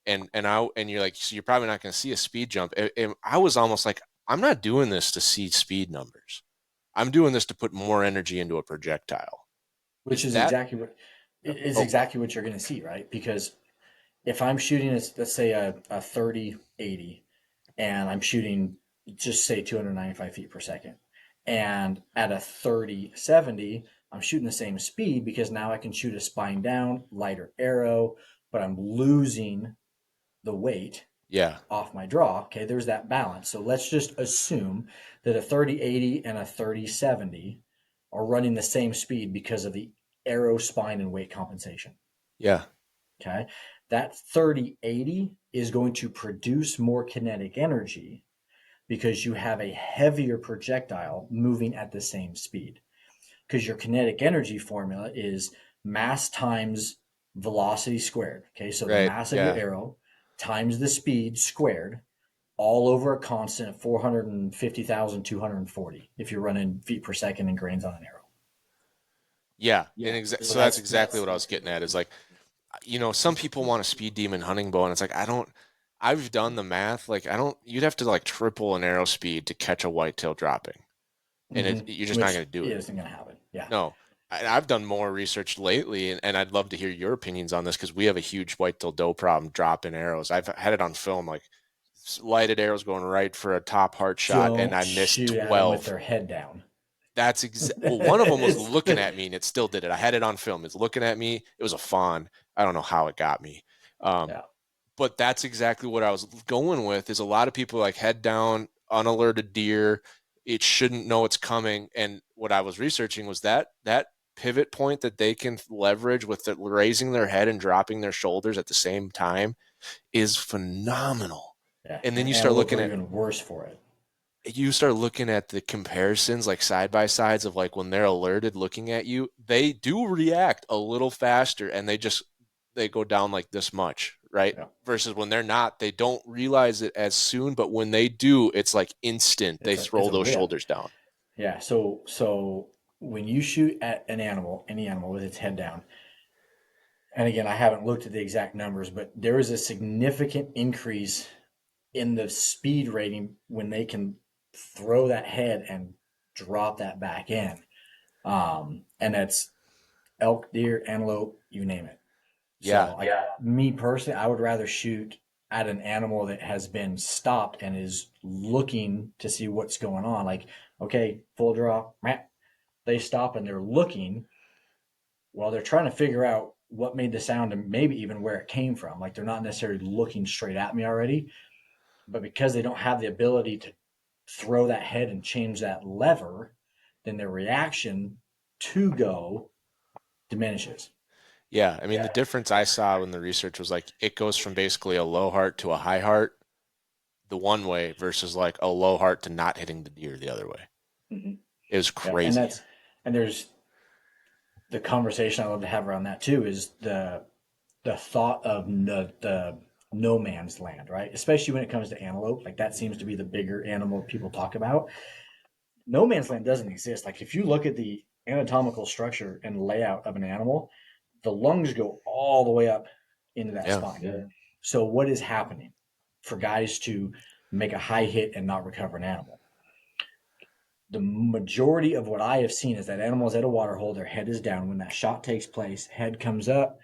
And you're like, so you're probably not going to see a speed jump. And I was almost like, I'm not doing this to see speed numbers. I'm doing this to put more energy into a projectile. Which is exactly what you're going to see, right? Because if I'm shooting, let's say a 30-80, and I'm shooting, just say 295 feet per second, and at a 30-70, I'm shooting the same speed because now I can shoot a spine down, lighter arrow, but I'm losing the weight off my draw. Okay, there's that balance. So let's just assume that a 30-80 and a 30-70 are running the same speed because of the arrow, spine, and weight compensation. Yeah. Okay. That 30-80 is going to produce more kinetic energy because you have a heavier projectile moving at the same speed. Because your kinetic energy formula is mass times velocity squared. Okay, so the mass of your arrow times the speed squared, all over a constant of 450,240 if you're running feet per second and grains on an arrow. Yeah. And so that's exactly what I was getting at is like, some people want a speed demon hunting bow, and it's like, I've done the math. Like, you'd have to like triple an arrow speed to catch a whitetail dropping. And you're just not going to do it. It isn't going to happen. Yeah. No, I've done more research lately, and I'd love to hear your opinions on this because we have a huge whitetail doe problem dropping arrows. I've had it on film, like lighted arrows going right for a top heart shot, and I missed 12 with their head down. That's well, one of them was looking at me, and it still did it. I had it on film. It's looking at me. It was a fawn. I don't know how it got me. But that's exactly what I was going with. Is a lot of people like head down, unalerted deer. It shouldn't know it's coming. And what I was researching was that pivot point that they can leverage with raising their head and dropping their shoulders at the same time is phenomenal. Yeah. And then you start looking at even worse for it. You start looking at the comparisons, like side by sides of like when they're alerted looking at you, they do react a little faster, and they go down like this much, right? Yeah. Versus when they're not, they don't realize it as soon, but when they do, it's like instant. They throw those shoulders down. Yeah. So when you shoot at any animal with its head down, and again, I haven't looked at the exact numbers, but there is a significant increase in the speed rating when they can throw that head and drop that back in. And that's elk, deer, antelope, you name it. So, me personally, I would rather shoot at an animal that has been stopped and is looking to see what's going on. Like, okay, full draw, they stop and they're looking while they're trying to figure out what made the sound and maybe even where it came from. Like, they're not necessarily looking straight at me already, but because they don't have the ability to throw that head and change that lever, then their reaction to go diminishes. Yeah. I mean, the difference I saw in the research was like, it goes from basically a low heart to a high heart the one way versus like a low heart to not hitting the deer the other way. Mm-hmm. It was crazy. Yeah, and there's the conversation I love to have around that too is the the thought of the no man's land, right? Especially when it comes to antelope. Like that seems to be the bigger animal people talk about. No man's land doesn't exist. Like if you look at the anatomical structure and layout of an animal, the lungs go all the way up into that spine. Yeah. So what is happening for guys to make a high hit and not recover an animal? The majority of what I have seen is that animals at a water hole, their head is down. When that shot takes place, head comes up,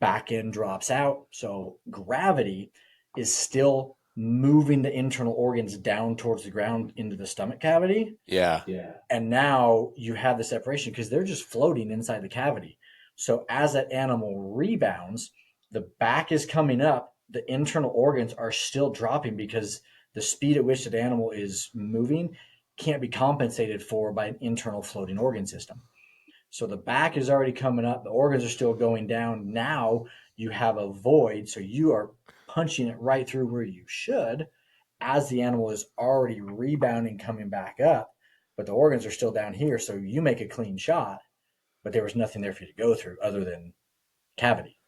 back end drops out. So gravity is still moving the internal organs down towards the ground into the stomach cavity. Yeah. And now you have the separation because they're just floating inside the cavity. So as that animal rebounds, the back is coming up, the internal organs are still dropping because the speed at which that animal is moving can't be compensated for by an internal floating organ system. So the back is already coming up, the organs are still going down. Now you have a void, so you are punching it right through where you should as the animal is already rebounding, coming back up, but the organs are still down here. So you make a clean shot, but there was nothing there for you to go through other than cavity.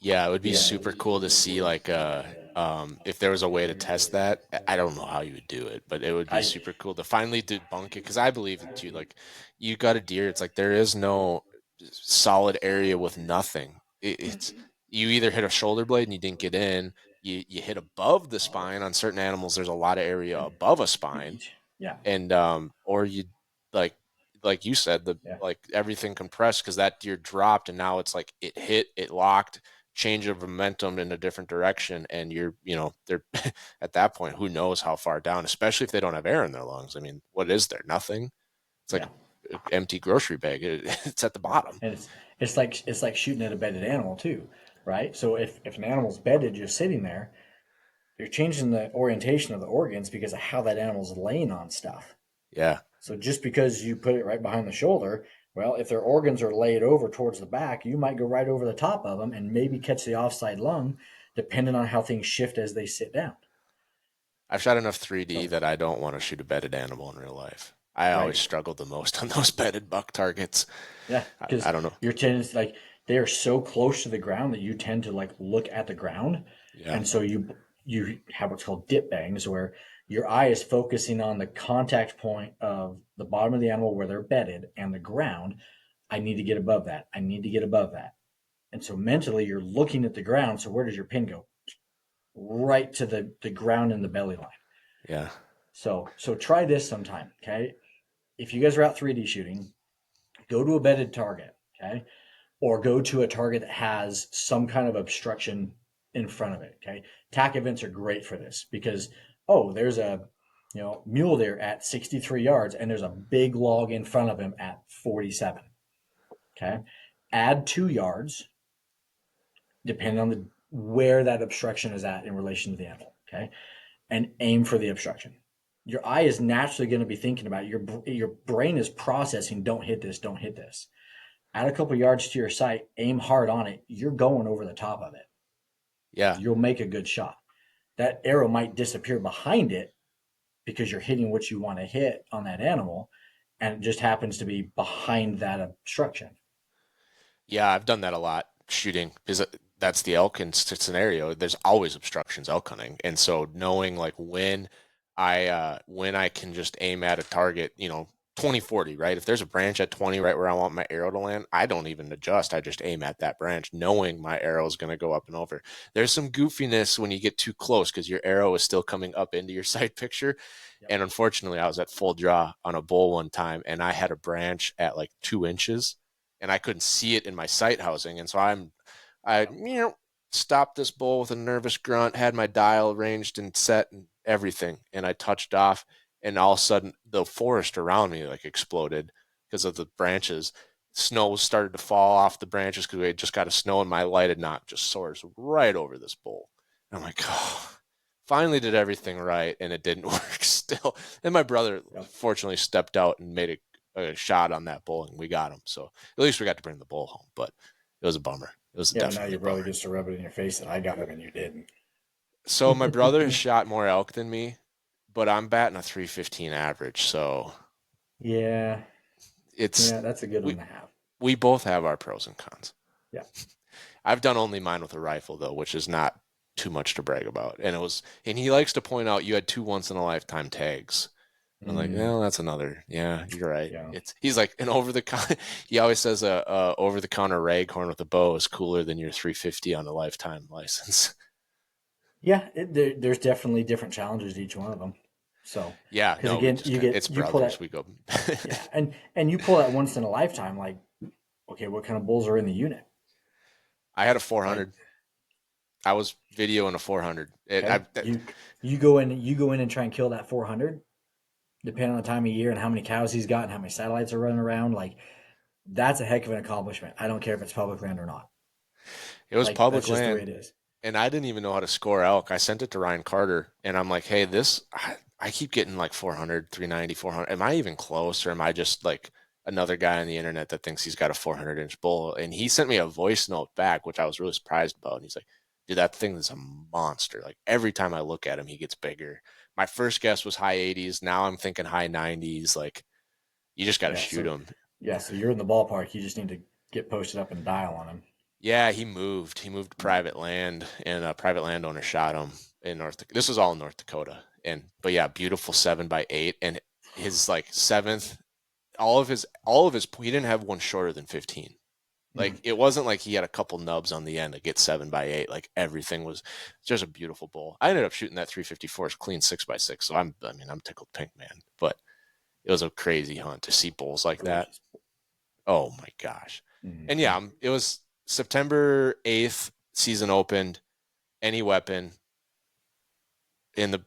Yeah, it would be super cool to see like if there was a way to test that. I don't know how you would do it, but it would be super cool to finally debunk it because I believe it too. Like you got a deer, it's like there is no solid area with nothing. It's you either hit a shoulder blade and you didn't get in, you hit above the spine. On certain animals, there's a lot of area above a spine. Yeah. And or you like you said, like everything compressed because that deer dropped and now it's like it hit, it locked, change of momentum in a different direction, and they're at that point, who knows how far down, especially if they don't have air in their lungs. I mean, what is there? Nothing. It's like an empty grocery bag. It's at the bottom. And it's like shooting at a bedded animal too, right? So if an animal's bedded just sitting there, you're changing the orientation of the organs because of how that animal's laying on stuff. Yeah. So just because you put it right behind the shoulder, well, if their organs are laid over towards the back, you might go right over the top of them and maybe catch the offside lung, depending on how things shift as they sit down. I've shot enough 3D that I don't want to shoot a bedded animal in real life. I always struggled the most on those bedded buck targets. Yeah, because I don't know. Your tendency, like they are so close to the ground that you tend to like look at the ground, and so you have what's called dip bangs, where your eye is focusing on the contact point of the bottom of the animal where they're bedded and the ground. I need to get above that. I need to get above that. And so mentally you're looking at the ground. So where does your pin go? Right to the ground in the belly line. Yeah. So try this sometime. Okay. If you guys are out 3D shooting, go to a bedded target. Okay. Or go to a target that has some kind of obstruction in front of it. Okay. TAC events are great for this because, there's a mule deer at 63 yards and there's a big log in front of him at 47. Okay. Add 2 yards, depending on where that obstruction is at in relation to the animal. Okay. And aim for the obstruction. Your eye is naturally going to be thinking about it. Your brain is processing, don't hit this, don't hit this. Add a couple yards to your sight, aim hard on it. You're going over the top of it. Yeah. You'll make a good shot. That arrow might disappear behind it because you're hitting what you want to hit on that animal, and it just happens to be behind that obstruction. Yeah, I've done that a lot shooting because that's the elk scenario. There's always obstructions elk hunting, and so knowing like when I can just aim at a target, 20-40, right? If there's a branch at 20 right where I want my arrow to land, I don't even adjust. I just aim at that branch knowing my arrow is going to go up and over. There's some goofiness when you get too close because your arrow is still coming up into your sight picture. Yep. And unfortunately, I was at full draw on a bull one time and I had a branch at like 2 inches and I couldn't see it in my sight housing. And so I stopped this bull with a nervous grunt, had my dial ranged and set and everything. And I touched off. And all of a sudden, the forest around me like exploded because of the branches. Snow started to fall off the branches because we had just got a snow, and my lighted knock just soars right over this bull. And I'm like, finally did everything right, and it didn't work still. And my brother fortunately stepped out and made a shot on that bull, and we got him. So at least we got to bring the bull home, but it was a bummer. It was definitely now your brother gets to rub it in your face that I got him and you didn't. So my brother has shot more elk than me. But I'm batting a 315 average, so that's a good one to have. We both have our pros and cons. Yeah. I've done only mine with a rifle though, which is not too much to brag about. And he likes to point out you had 2 once in a lifetime tags. I'm like, well, that's another. Yeah, you're right. Yeah. He's like an over the counter. He always says a over the counter raghorn with a bow is cooler than your 350 on a lifetime license. Yeah, there's definitely different challenges to each one of them. So Yeah, because no, again, it's brothers. We go. yeah, and you pull that once in a lifetime. Like, okay, what kind of bulls are in the unit? I had a 400. I was videoing a 400. You go in and try and kill that 400. Depending on the time of year and how many cows he's got and how many satellites are running around, like that's a heck of an accomplishment. I don't care if it's public land or not. It was public that's just land. the way it is. And I didn't even know how to score elk. I sent it to Ryan Carter, and I'm like, hey, I keep getting like 400, 390, 400. Am I even close, or am I just like another guy on the internet that thinks he's got a 400-inch bull? And he sent me a voice note back, which I was really surprised about. And he's like, dude, that thing is a monster. Like every time I look at him, he gets bigger. My first guess was high 80s. Now I'm thinking high 90s. Like you just got to shoot him. Yeah, so you're in the ballpark. You just need to get posted up and dial on him. Yeah, he moved. He moved to private land, and a private landowner shot him in This was all in North Dakota. But yeah, beautiful 7x8, and his like seventh, all of his, he didn't have one shorter than 15. Like it wasn't like he had a couple nubs on the end to get 7x8. Like everything was just a beautiful bull. I ended up shooting that 354 clean 6x6. So I'm tickled pink, man. But it was a crazy hunt to see bulls like that. Oh my gosh. And yeah, it was September 8th, season opened, any weapon in the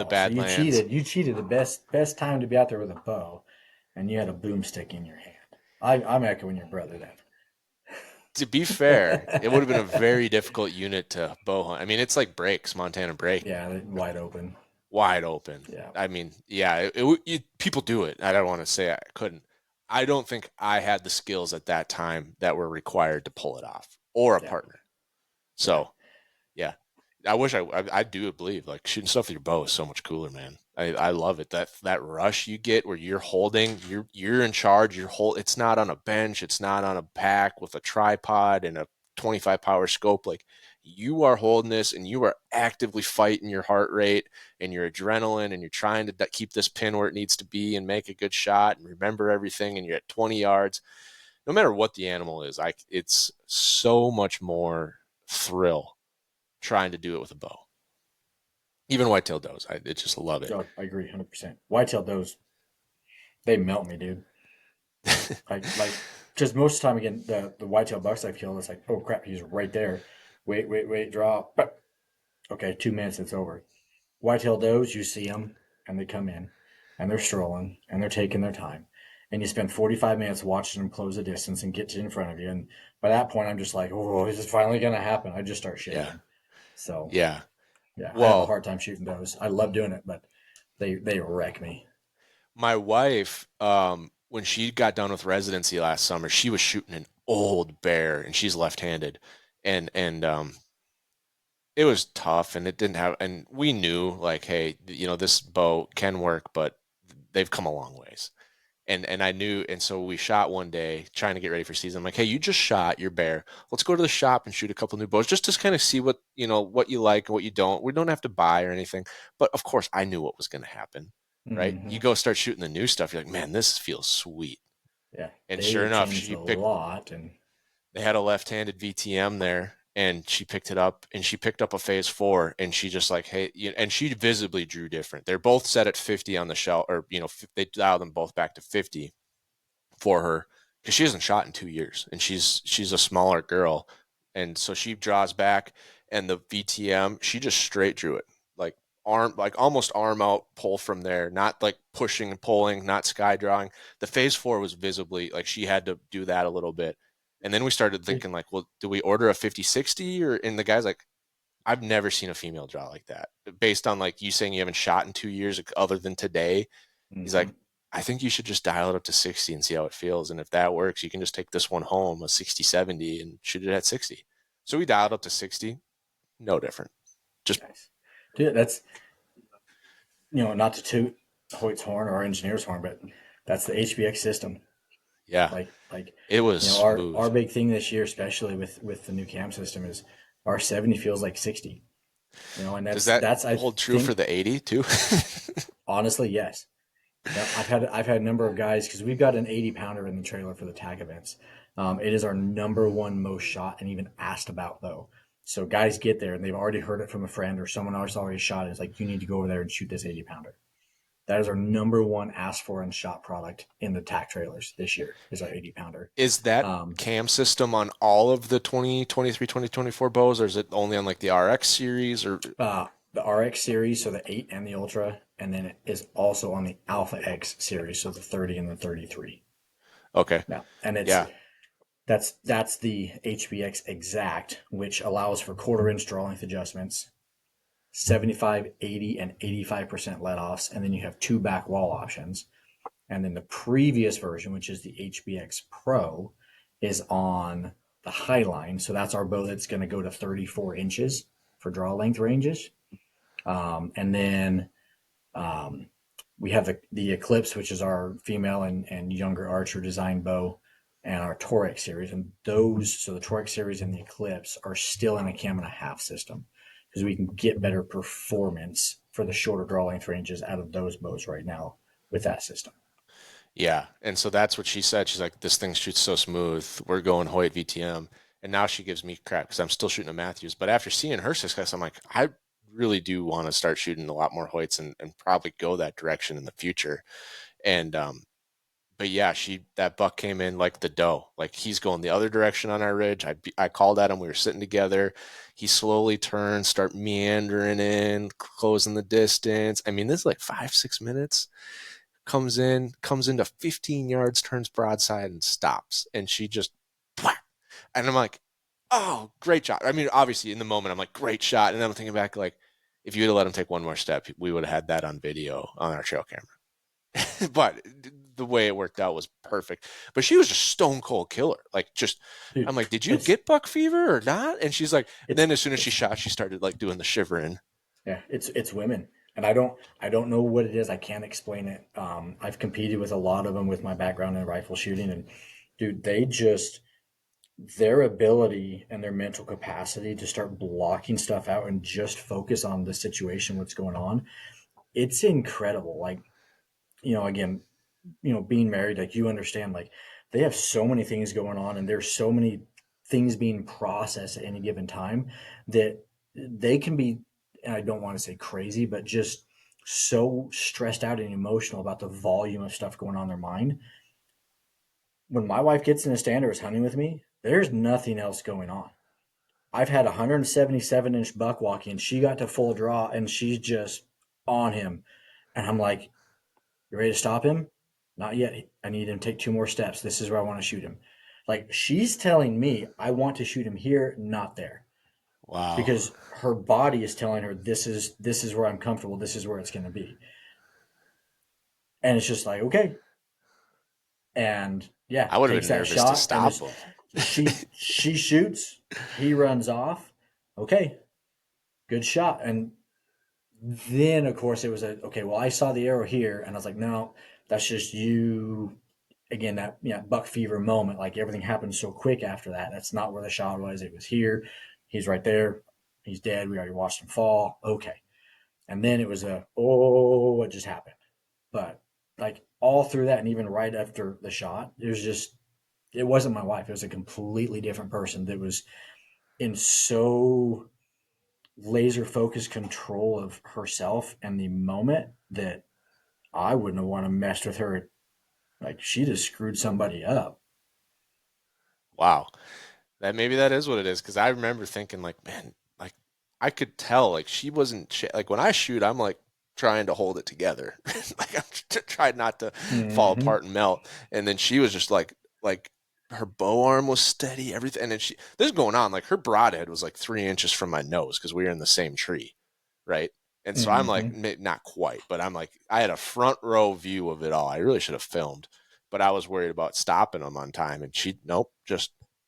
Badlands. So you cheated the best time to be out there with a bow, and you had a boomstick in your hand. I'm echoing your brother then. To be fair, it would have been a very difficult unit to bow hunt. I mean, it's like breaks, Montana break. Yeah, wide open. Wide open. Yeah. I mean, yeah, people do it. I don't want to say I couldn't. I don't think I had the skills at that time that were required to pull it off, or a partner. So, yeah, I wish I do believe like shooting stuff with your bow is so much cooler, man. I love it. That rush you get where you're holding, you're in charge. It's not on a bench. It's not on a pack with a tripod and a 25 power scope. Like you are holding this and you are actively fighting your heart rate and your adrenaline, and you're trying to keep this pin where it needs to be and make a good shot and remember everything. And you're at 20 yards, no matter what the animal is. It's so much more thrill trying to do it with a bow. Even whitetail does. I just love it. Oh, I agree 100%. Whitetail does, they melt me, dude. like just most of the time, again, the whitetail bucks I've killed, it's like, oh crap, he's right there. Wait, draw. Okay, 2 minutes, it's over. Whitetail does, you see them, and they come in, and they're strolling, and they're taking their time. And you spend 45 minutes watching them close the distance and get to in front of you. And by that point, I'm just like, oh, is this finally going to happen? I just start shaking. Yeah. So, yeah. Well, I have a hard time shooting those. I love doing it, but they wreck me. My wife, when she got done with residency last summer, she was shooting an old bear, and she's left-handed, and it was tough, and it didn't have. And we knew, like, hey, this bow can work, but they've come a long ways. And I knew, and so we shot one day trying to get ready for season. I'm like, hey, you just shot your bear. Let's go to the shop and shoot a couple new bows just to kind of see what you like and what you don't. We don't have to buy or anything. But of course, I knew what was going to happen, right? You go start shooting the new stuff. You're like, man, this feels sweet. Yeah. And sure enough, she picked a lot, and they had a left-handed VTM there. And she picked it up, and she picked up a phase 4, and she just like, hey, and she visibly drew different. They're both set at 50 on the shell, or, they dialed them both back to 50 for her because she hasn't shot in 2 years, and she's a smaller girl. And so she draws back, and the VTM, she just straight drew it, like almost arm out pull from there, not like pushing and pulling, not sky drawing. The phase 4 was visibly like she had to do that a little bit. And then we started thinking like, well, do we order a 50-60? And the guy's like, I've never seen a female draw like that. Based on like you saying you haven't shot in 2 years other than today. He's like, I think you should just dial it up to 60 and see how it feels. And if that works, you can just take this one home, a 60-70, and shoot it at 60. So we dialed up to 60. No different. Just nice. Dude, that's, not to toot Hoyt's horn or our engineer's horn, but that's the HBX system. Yeah. Like it was smooth. our big thing this year, especially with the new cam system, is our 70 feels like 60. And Does that that's I hold true think, for the 80 too? honestly, yes. Yeah, I've had a number of guys, because we've got an 80 pounder in the trailer for the tag events. It is our number one most shot and even asked about, though. So guys get there and they've already heard it from a friend or someone else already shot it. It's like, you need to go over there and shoot this 80 pounder. That is our number one asked for and shot product in the tack trailers this year, is our 80 pounder. Is that cam system on all of the 2023, 2024 bows, or is it only on like the RX series? Or the RX series, so the 8 and the Ultra, and then it is also on the Alpha X series, so the 30 and the 33. Okay. Yeah, and that's the HBX Exact, which allows for 1/4 inch draw length adjustments, 75, 80, and 85% let-offs, and then you have 2 back wall options. And then the previous version, which is the HBX Pro, is on the Highline. So that's our bow that's going to go to 34 inches for draw length ranges. And then we have the Eclipse, which is our female and younger archer design bow, and our Toric series. And so the Toric series and the Eclipse are still in a 1.5 system, because we can get better performance for the shorter draw length ranges out of those bows right now with that system. Yeah. And so that's what she said. She's like, this thing shoots so smooth. We're going Hoyt VTM. And now she gives me crap because I'm still shooting a Matthews. But after seeing her success, I'm like, I really do want to start shooting a lot more Hoyts and probably go that direction in the future. And, but yeah, that buck came in like the doe. Like, he's going the other direction on our ridge. I called at him. We were sitting together. He slowly turns, start meandering in, closing the distance. I mean, this is like 5-6 minutes. Comes into 15 yards, turns broadside and stops. And she just, and I'm like, oh, great shot. I mean, obviously in the moment, I'm like, great shot. And then I'm thinking back, like, if you would have let him take one more step, we would have had that on video on our trail camera. But the way it worked out was perfect. But she was just stone cold killer. Like, just, Dude, I'm like, did you get buck fever or not? And she's like, and then as soon as she shot, she started like doing the shivering. Yeah, it's women. And I don't know what it is. I can't explain it. I've competed with a lot of them with my background in rifle shooting, and dude, their ability and their mental capacity to start blocking stuff out and just focus on the situation, what's going on. It's incredible. Like, again, being married, like, you understand, like, they have so many things going on and there's so many things being processed at any given time that they can be, and I don't want to say crazy, but just so stressed out and emotional about the volume of stuff going on in their mind. When my wife gets in a stand or is hunting with me, there's nothing else going on. I've had a 177-inch buck walking. She got to full draw and she's just on him. And I'm like, you ready to stop him? Not yet. I need him to take 2 more steps. This is where I want to shoot him. Like, she's telling me I want to shoot him here, not there. Wow. Because her body is telling her this is where I'm comfortable. This is where it's going to be. And it's just like, okay. And yeah, I would have takes been that nervous shot, to stop and him. she shoots, he runs off. Okay, good shot. And then of course it was okay, well, I saw the arrow here and I was like, no, that's just you. Again, that buck fever moment, like, everything happened so quick after that. That's not where the shot was. It was here. He's right there. He's dead. We already watched him fall. Okay. And then it was what just happened? But like, all through that and even right after the shot, it wasn't my wife. It was a completely different person that was in so laser focused control of herself and the moment that I wouldn't have want to mess with her. Like, she just screwed somebody up. Wow. Maybe that is what it is. Cause I remember thinking, like, man, like, I could tell, like, she wasn't like, when I shoot, I'm like trying to hold it together. Like, I'm trying not to fall apart and melt. And then she was just like her bow arm was steady, everything. And then this is going on, like, her broadhead was like 3 inches from my nose, cause we were in the same tree. Right. And so I'm like, not quite, but I'm like, I had a front row view of it all. I really should have filmed, but I was worried about stopping him on time. And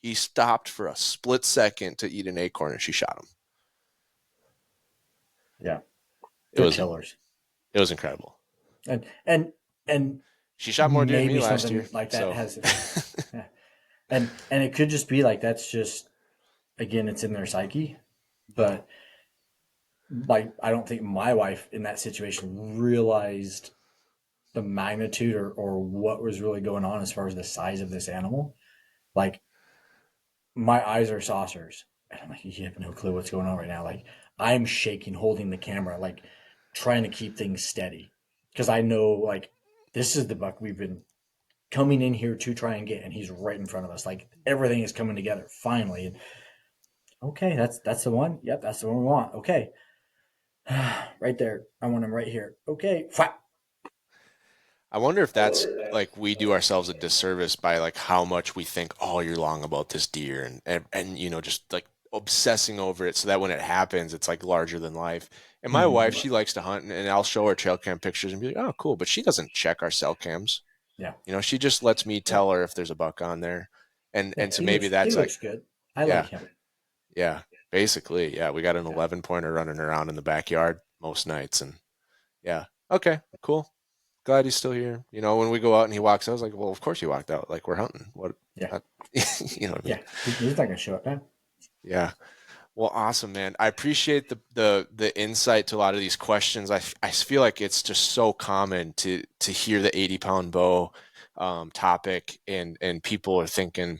he stopped for a split second to eat an acorn and she shot him. Yeah. It was killers. It was incredible. And She shot more deer than maybe me last something year. like that so. has, yeah. and it could just be like that's just, again, it's in their psyche, but like I don't think my wife in that situation realized the magnitude or what was really going on as far as the size of this animal. Like my eyes are saucers, and I'm like, you have no clue what's going on right now. Like I'm shaking, holding the camera, like trying to keep things steady because I know like this is the buck we've been coming in here to try and get, and he's right in front of us. Like everything is coming together finally. And okay, that's the one. Yep, that's the one we want. Okay, right there. I want him right here. Okay, I wonder if that's like we do ourselves a disservice by like how much we think all year long about this deer and you know, just like obsessing over it so that when it happens, it's like larger than life. And my wife, she likes to hunt and I'll show her trail cam pictures and be like, oh, cool. But she doesn't check our cell cams. Yeah. You know, she just lets me tell her if there's a buck on there. And so maybe that's he like, looks good. I like him. Yeah. Basically. Yeah. We got an 11 pointer running around in the backyard most nights. And yeah. Okay, cool. Glad he's still here. You know, when we go out and he walks out, I was like, well, of course he walked out. Like, we're hunting. What? Yeah. You know what I mean? Yeah. He's not going to show up now. Yeah. Well, awesome, man. I appreciate the insight to a lot of these questions. I feel like it's just so common to hear the 80-pound bow topic and people are thinking,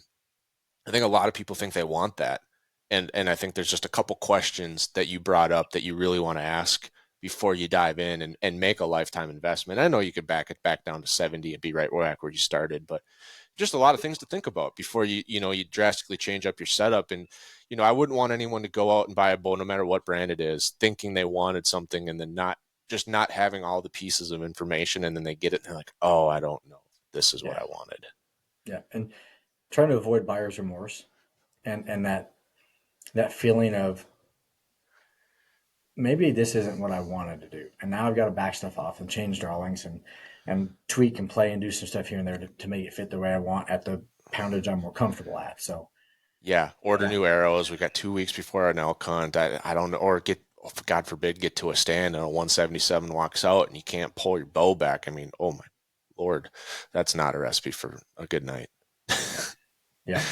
I think a lot of people think they want that. And I think there's just a couple questions that you brought up that you really want to ask before you dive in and make a lifetime investment. I know you could back it back down to 70 and be right back where you started, but just a lot of things to think about before you drastically change up your setup. And, you know, I wouldn't want anyone to go out and buy a bow, no matter what brand it is, thinking they wanted something and then not having all the pieces of information. And then they get it and they're like, oh, I don't know. This is what I wanted. Yeah. And trying to avoid buyer's remorse and that feeling of, maybe this isn't what I wanted to do. And now I've got to back stuff off and change drawings and tweak and play and do some stuff here and there to make it fit the way I want at the poundage I'm more comfortable at. So yeah, order new arrows. We got 2 weeks before an elk hunt. I don't know, or God forbid, get to a stand and a 177 walks out and you can't pull your bow back. I mean, oh my Lord, that's not a recipe for a good night. Yeah.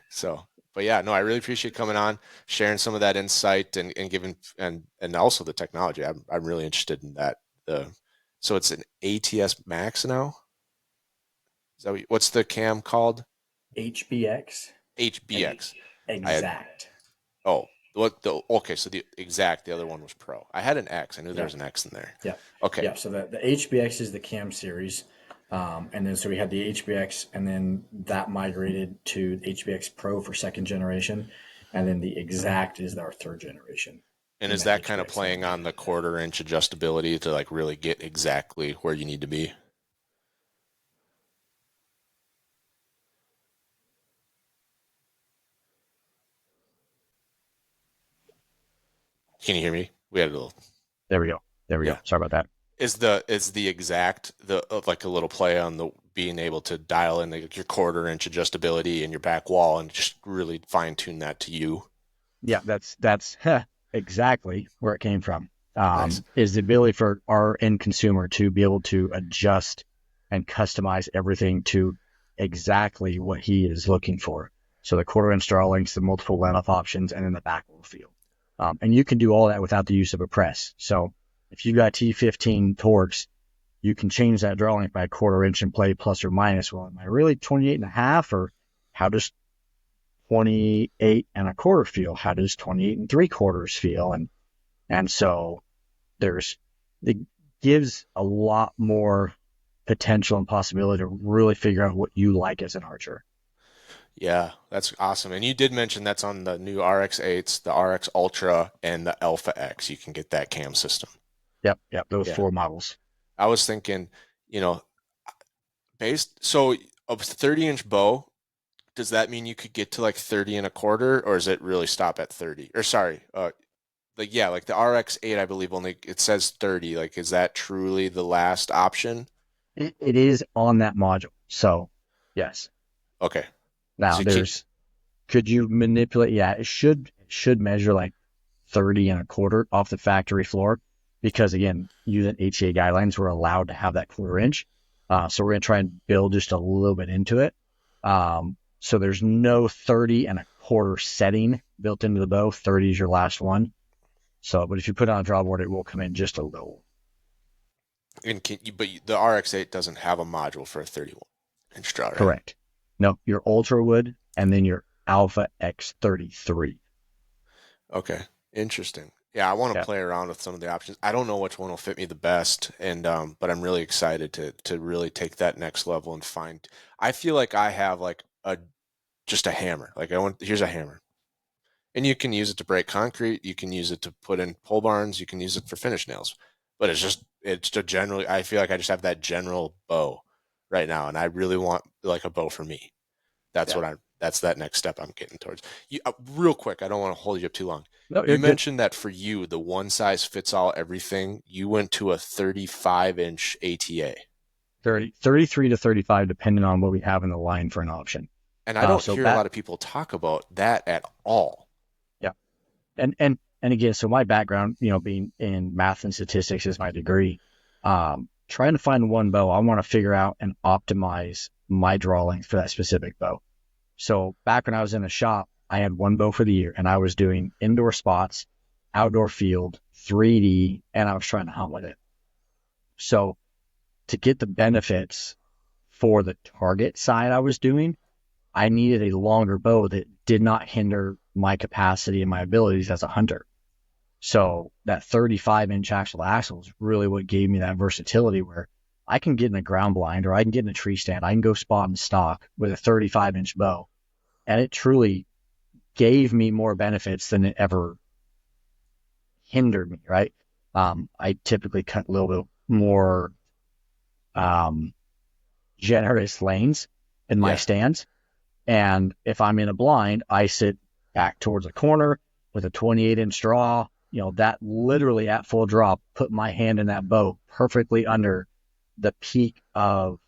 So, but yeah, no, I really appreciate coming on, sharing some of that insight and giving, and also the technology. I'm really interested in that. So it's an ATS Max now. Is that what's the cam called? HBX. HBX. Exact. Okay, so the exact, the other one was Pro. I had an X. I knew there was an X in there. Yeah. Okay. Yeah. So the HBX is the cam series. And then so we had the HBX, and then that migrated to the HBX Pro for second generation. And then the Exact is our third generation. And is that kind of playing on the 1/4 inch adjustability to like really get exactly where you need to be? Can you hear me? We had a little. There we go. Sorry about that. Is the Exact like a little play on the being able to dial in your 1/4 inch adjustability in your back wall and just really fine tune that to you? Yeah, that's exactly where it came from. Nice. Is the ability for our end consumer to be able to adjust and customize everything to exactly what he is looking for. So the 1/4 inch draw lengths, the multiple let-off options, and then the back wall feel. And you can do all that without the use of a press. So if you've got T15 Torx, you can change that draw length by 1/4 inch and play plus or minus. Well, am I really 28.5, or how does 28.25 feel? How does 28.75 feel? And so it gives a lot more potential and possibility to really figure out what you like as an archer. Yeah, that's awesome. And you did mention that's on the new RX8s, the RX Ultra, and the Alpha X. You can get that cam system. Yep, those 4 models. I was thinking, so a 30-inch bow, does that mean you could get to like 30.25, or does it really stop at 30? Or sorry, like the RX8, I believe it says 30. Like, is that truly the last option? It is on that module. So, yes. Okay. Now could you manipulate? Yeah, it should measure like 30.25 off the factory floor, because again, using HCA guidelines, we're allowed to have that 1/4 inch. So we're going to try and build just a little bit into it. So there's no 30.25 setting built into the bow. 30 is your last one. So, but if you put it on a draw board, it will come in just a little. And but the RX-8 doesn't have a module for a 31-inch draw, right? Correct. No, your Ultra would, and then your Alpha X33. Okay, interesting. Yeah, I want to play around with some of the options. I don't know which one will fit me the best, and but I'm really excited to really take that next level and find. I feel like I have like just a hammer. Like here's a hammer, and you can use it to break concrete. You can use it to put in pole barns. You can use it for finish nails. But it's just generally. I feel like I just have that general bow right now, and I really want like a bow for me. That's that's that next step I'm getting towards. Real quick, I don't want to hold you up too long. No, you mentioned that for you, the one size fits all everything. You went to a 35-inch ATA. 33 to 35, depending on what we have in the line for an option. And I don't hear a lot of people talk about that at all. Yeah. And again, so my background, being in math and statistics is my degree. Trying to find one bow, I want to figure out and optimize my draw length for that specific bow. So back when I was in a shop, I had one bow for the year, and I was doing indoor spots, outdoor field, 3D, and I was trying to hunt with it. So to get the benefits for the target side I was doing, I needed a longer bow that did not hinder my capacity and my abilities as a hunter. So that 35-inch axle is really what gave me that versatility where I can get in a ground blind or I can get in a tree stand. I can go spot and stock with a 35-inch bow. And it truly gave me more benefits than it ever hindered me, right? I typically cut a little bit more generous lanes in my stands. And if I'm in a blind, I sit back towards a corner with a 28-inch draw. That literally at full draw put my hand in that bow perfectly under the peak of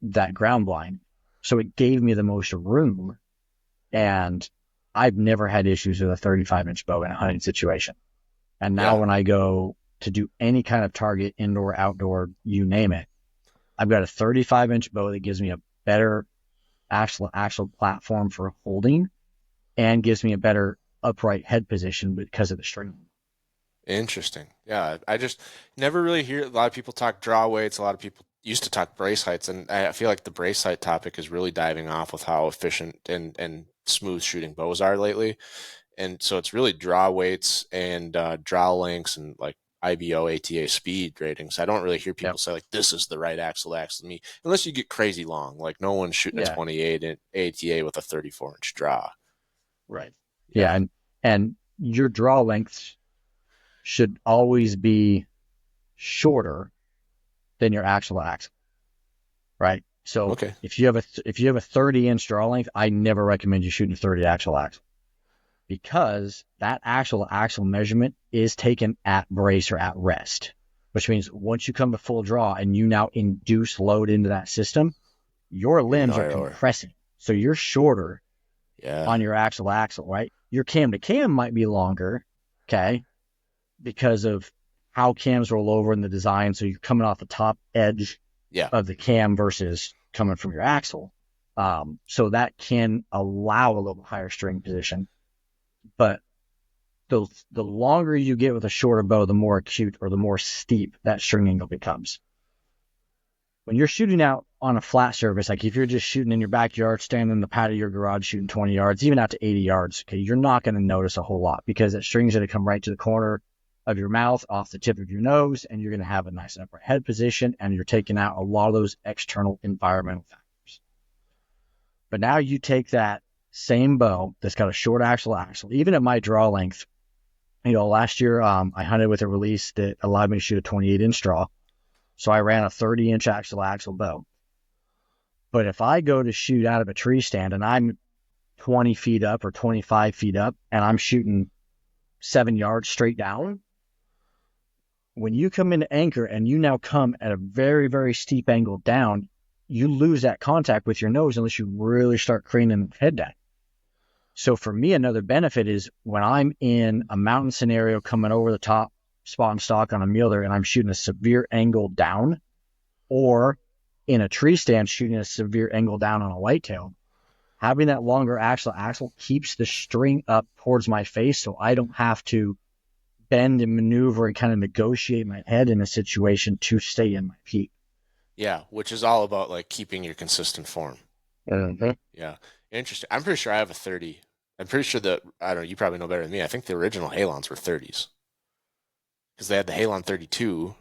that ground blind. So it gave me the most room. And I've never had issues with a 35-inch bow in a hunting situation. And now when I go to do any kind of target, indoor, outdoor, you name it, I've got a 35-inch bow that gives me a better actual platform for holding and gives me a better upright head position because of the string. Interesting. Yeah, I just never really hear a lot of people talk draw weights. A lot of people used to talk brace heights, and I feel like the brace height topic is really diving off with how efficient and smooth shooting bows are lately. And so it's really draw weights and draw lengths and like IBO, ATA speed ratings. I don't really hear people say like, this is the right axle to me, unless you get crazy long. Like no one's shooting a 28 in ATA with a 34-inch draw. Right. Yeah. And your draw lengths should always be shorter than your actual axle. Right. So if you have a 30-inch draw length, I never recommend you shooting a 30 axle, because that actual axle measurement is taken at brace or at rest, which means once you come to full draw and you now induce load into that system, your limbs are compressing. So you're shorter on your actual axle, right? Your cam to cam might be longer, because of how cams roll over in the design. So you're coming off the top edge of the cam versus coming from your axle. So that can allow a little higher string position. But the longer you get with a shorter bow, the more acute or the more steep that string angle becomes. When you're shooting out on a flat surface, like if you're just shooting in your backyard, standing in the pad of your garage, shooting 20 yards, even out to 80 yards, you're not going to notice a whole lot because that string's going to come right to the corner of your mouth, off the tip of your nose, and you're going to have a nice upright head position, and you're taking out a lot of those external environmental factors. But now you take that same bow that's got a short axle, even at my draw length. Last year I hunted with a release that allowed me to shoot a 28-inch draw. So I ran a 30-inch axle bow. But if I go to shoot out of a tree stand and I'm 20 feet up or 25 feet up and I'm shooting 7 yards straight down, when you come into anchor and you now come at a very, very steep angle down, you lose that contact with your nose unless you really start craning the head down. So for me, another benefit is when I'm in a mountain scenario coming over the top, spot and stock on a mueller, and I'm shooting a severe angle down, or in a tree stand shooting a severe angle down on a whitetail, having that longer axle keeps the string up towards my face so I don't have to bend and maneuver and kind of negotiate my head in a situation to stay in my peak. Yeah, which is all about like keeping your consistent form. Mm-hmm. Yeah, interesting. I'm pretty sure I have a 30. I'm pretty sure that, I don't know, you probably know better than me. I think the original Halons were 30s because they had the Halon 32.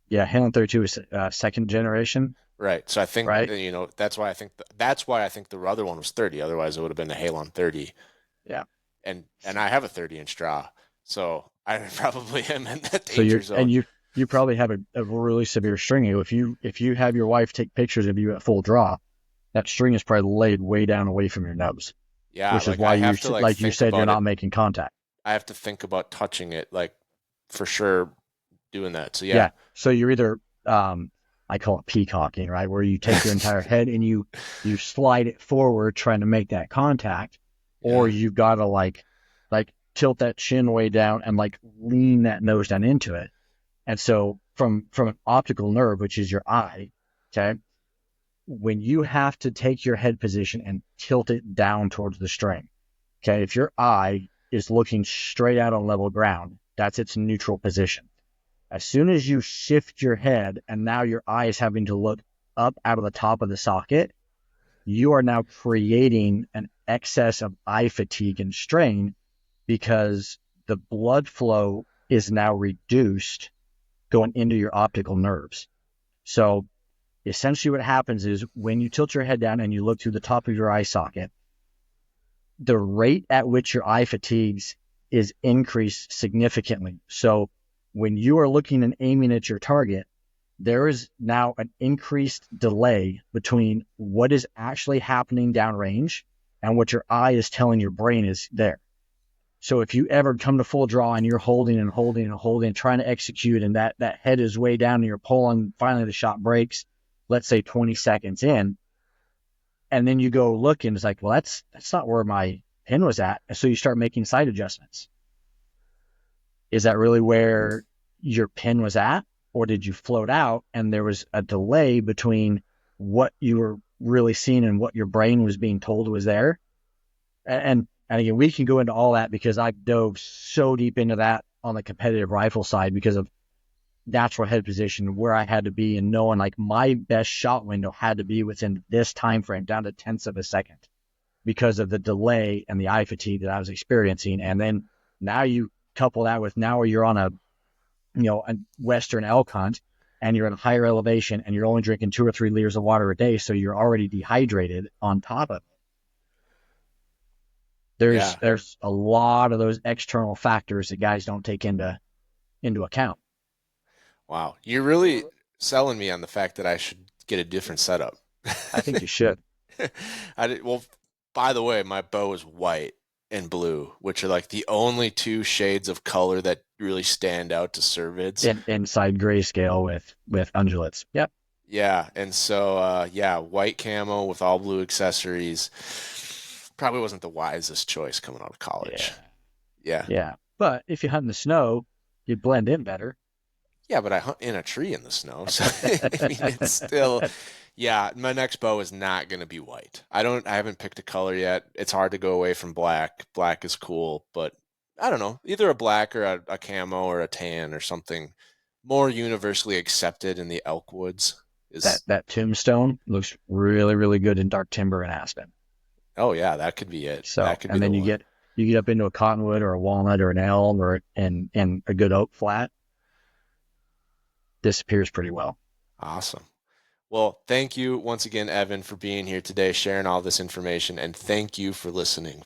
Yeah, Halon 32 is second generation. Right. So I think, right? You know, that's why I think the other one was 30. Otherwise, it would have been the Halon 30. Yeah. And I have a 30-inch draw, so I probably am in that danger zone. And you probably have a really severe string. If you have your wife take pictures of you at full draw, that string is probably laid way down away from your nose. Yeah, which is why you said you're not making contact. I have to think about touching it, like for sure, doing that. So yeah. So you're either I call it peacocking, right, where you take your entire head and you slide it forward trying to make that contact, or you gotta like tilt that chin way down and like lean that nose down into it. And so from an optical nerve, which is your eye, okay, when you have to take your head position and tilt it down towards the string, okay, if your eye is looking straight out on level ground, that's its neutral position. As soon as you shift your head and now your eye is having to look up out of the top of the socket, you are now creating an excess of eye fatigue and strain because the blood flow is now reduced going into your optical nerves. So essentially what happens is when you tilt your head down and you look through the top of your eye socket, the rate at which your eye fatigues is increased significantly. So when you are looking and aiming at your target, there is now an increased delay between what is actually happening downrange and what your eye is telling your brain is there. So if you ever come to full draw and you're holding and holding and holding, trying to execute, and that head is way down and you're pulling, finally the shot breaks, let's say 20 seconds in, and then you go look and it's like, well, that's not where my pin was at. And so you start making sight adjustments. Is that really where your pin was at? Or did you float out and there was a delay between what you were really seeing and what your brain was being told was there? And again, we can go into all that because I dove so deep into that on the competitive rifle side because of natural head position, where I had to be, and knowing like my best shot window had to be within this time frame, down to tenths of a second, because of the delay and the eye fatigue that I was experiencing. And then now you couple that with now you're on a western elk hunt and you're at a higher elevation and you're only drinking 2 or 3 liters of water a day, so you're already dehydrated on top of it. There's a lot of those external factors that guys don't take into account. Wow, you're really selling me on the fact that I should get a different setup. I think you should. Well, by the way, my bow is white and blue, which are like the only 2 shades of color that really stand out to cervids. Inside grayscale with undulates. Yep. Yeah, and so white camo with all blue accessories probably wasn't the wisest choice coming out of college. Yeah. But if you hunt in the snow, you blend in better. Yeah, but I hunt in a tree in the snow, so I mean, it's still. Yeah, my next bow is not going to be white. I haven't picked a color yet. It's hard to go away from black. Black is cool, but I don't know, either a black or a camo or a tan or something more universally accepted in the elk woods. That tombstone looks really, really good in dark timber and aspen. Oh yeah, that could be it. So, that could and be then you get up into a cottonwood or a walnut or an elm or and a good oak flat. Disappears pretty well. Awesome. Well, thank you once again, Evan, for being here today, sharing all this information, and thank you for listening.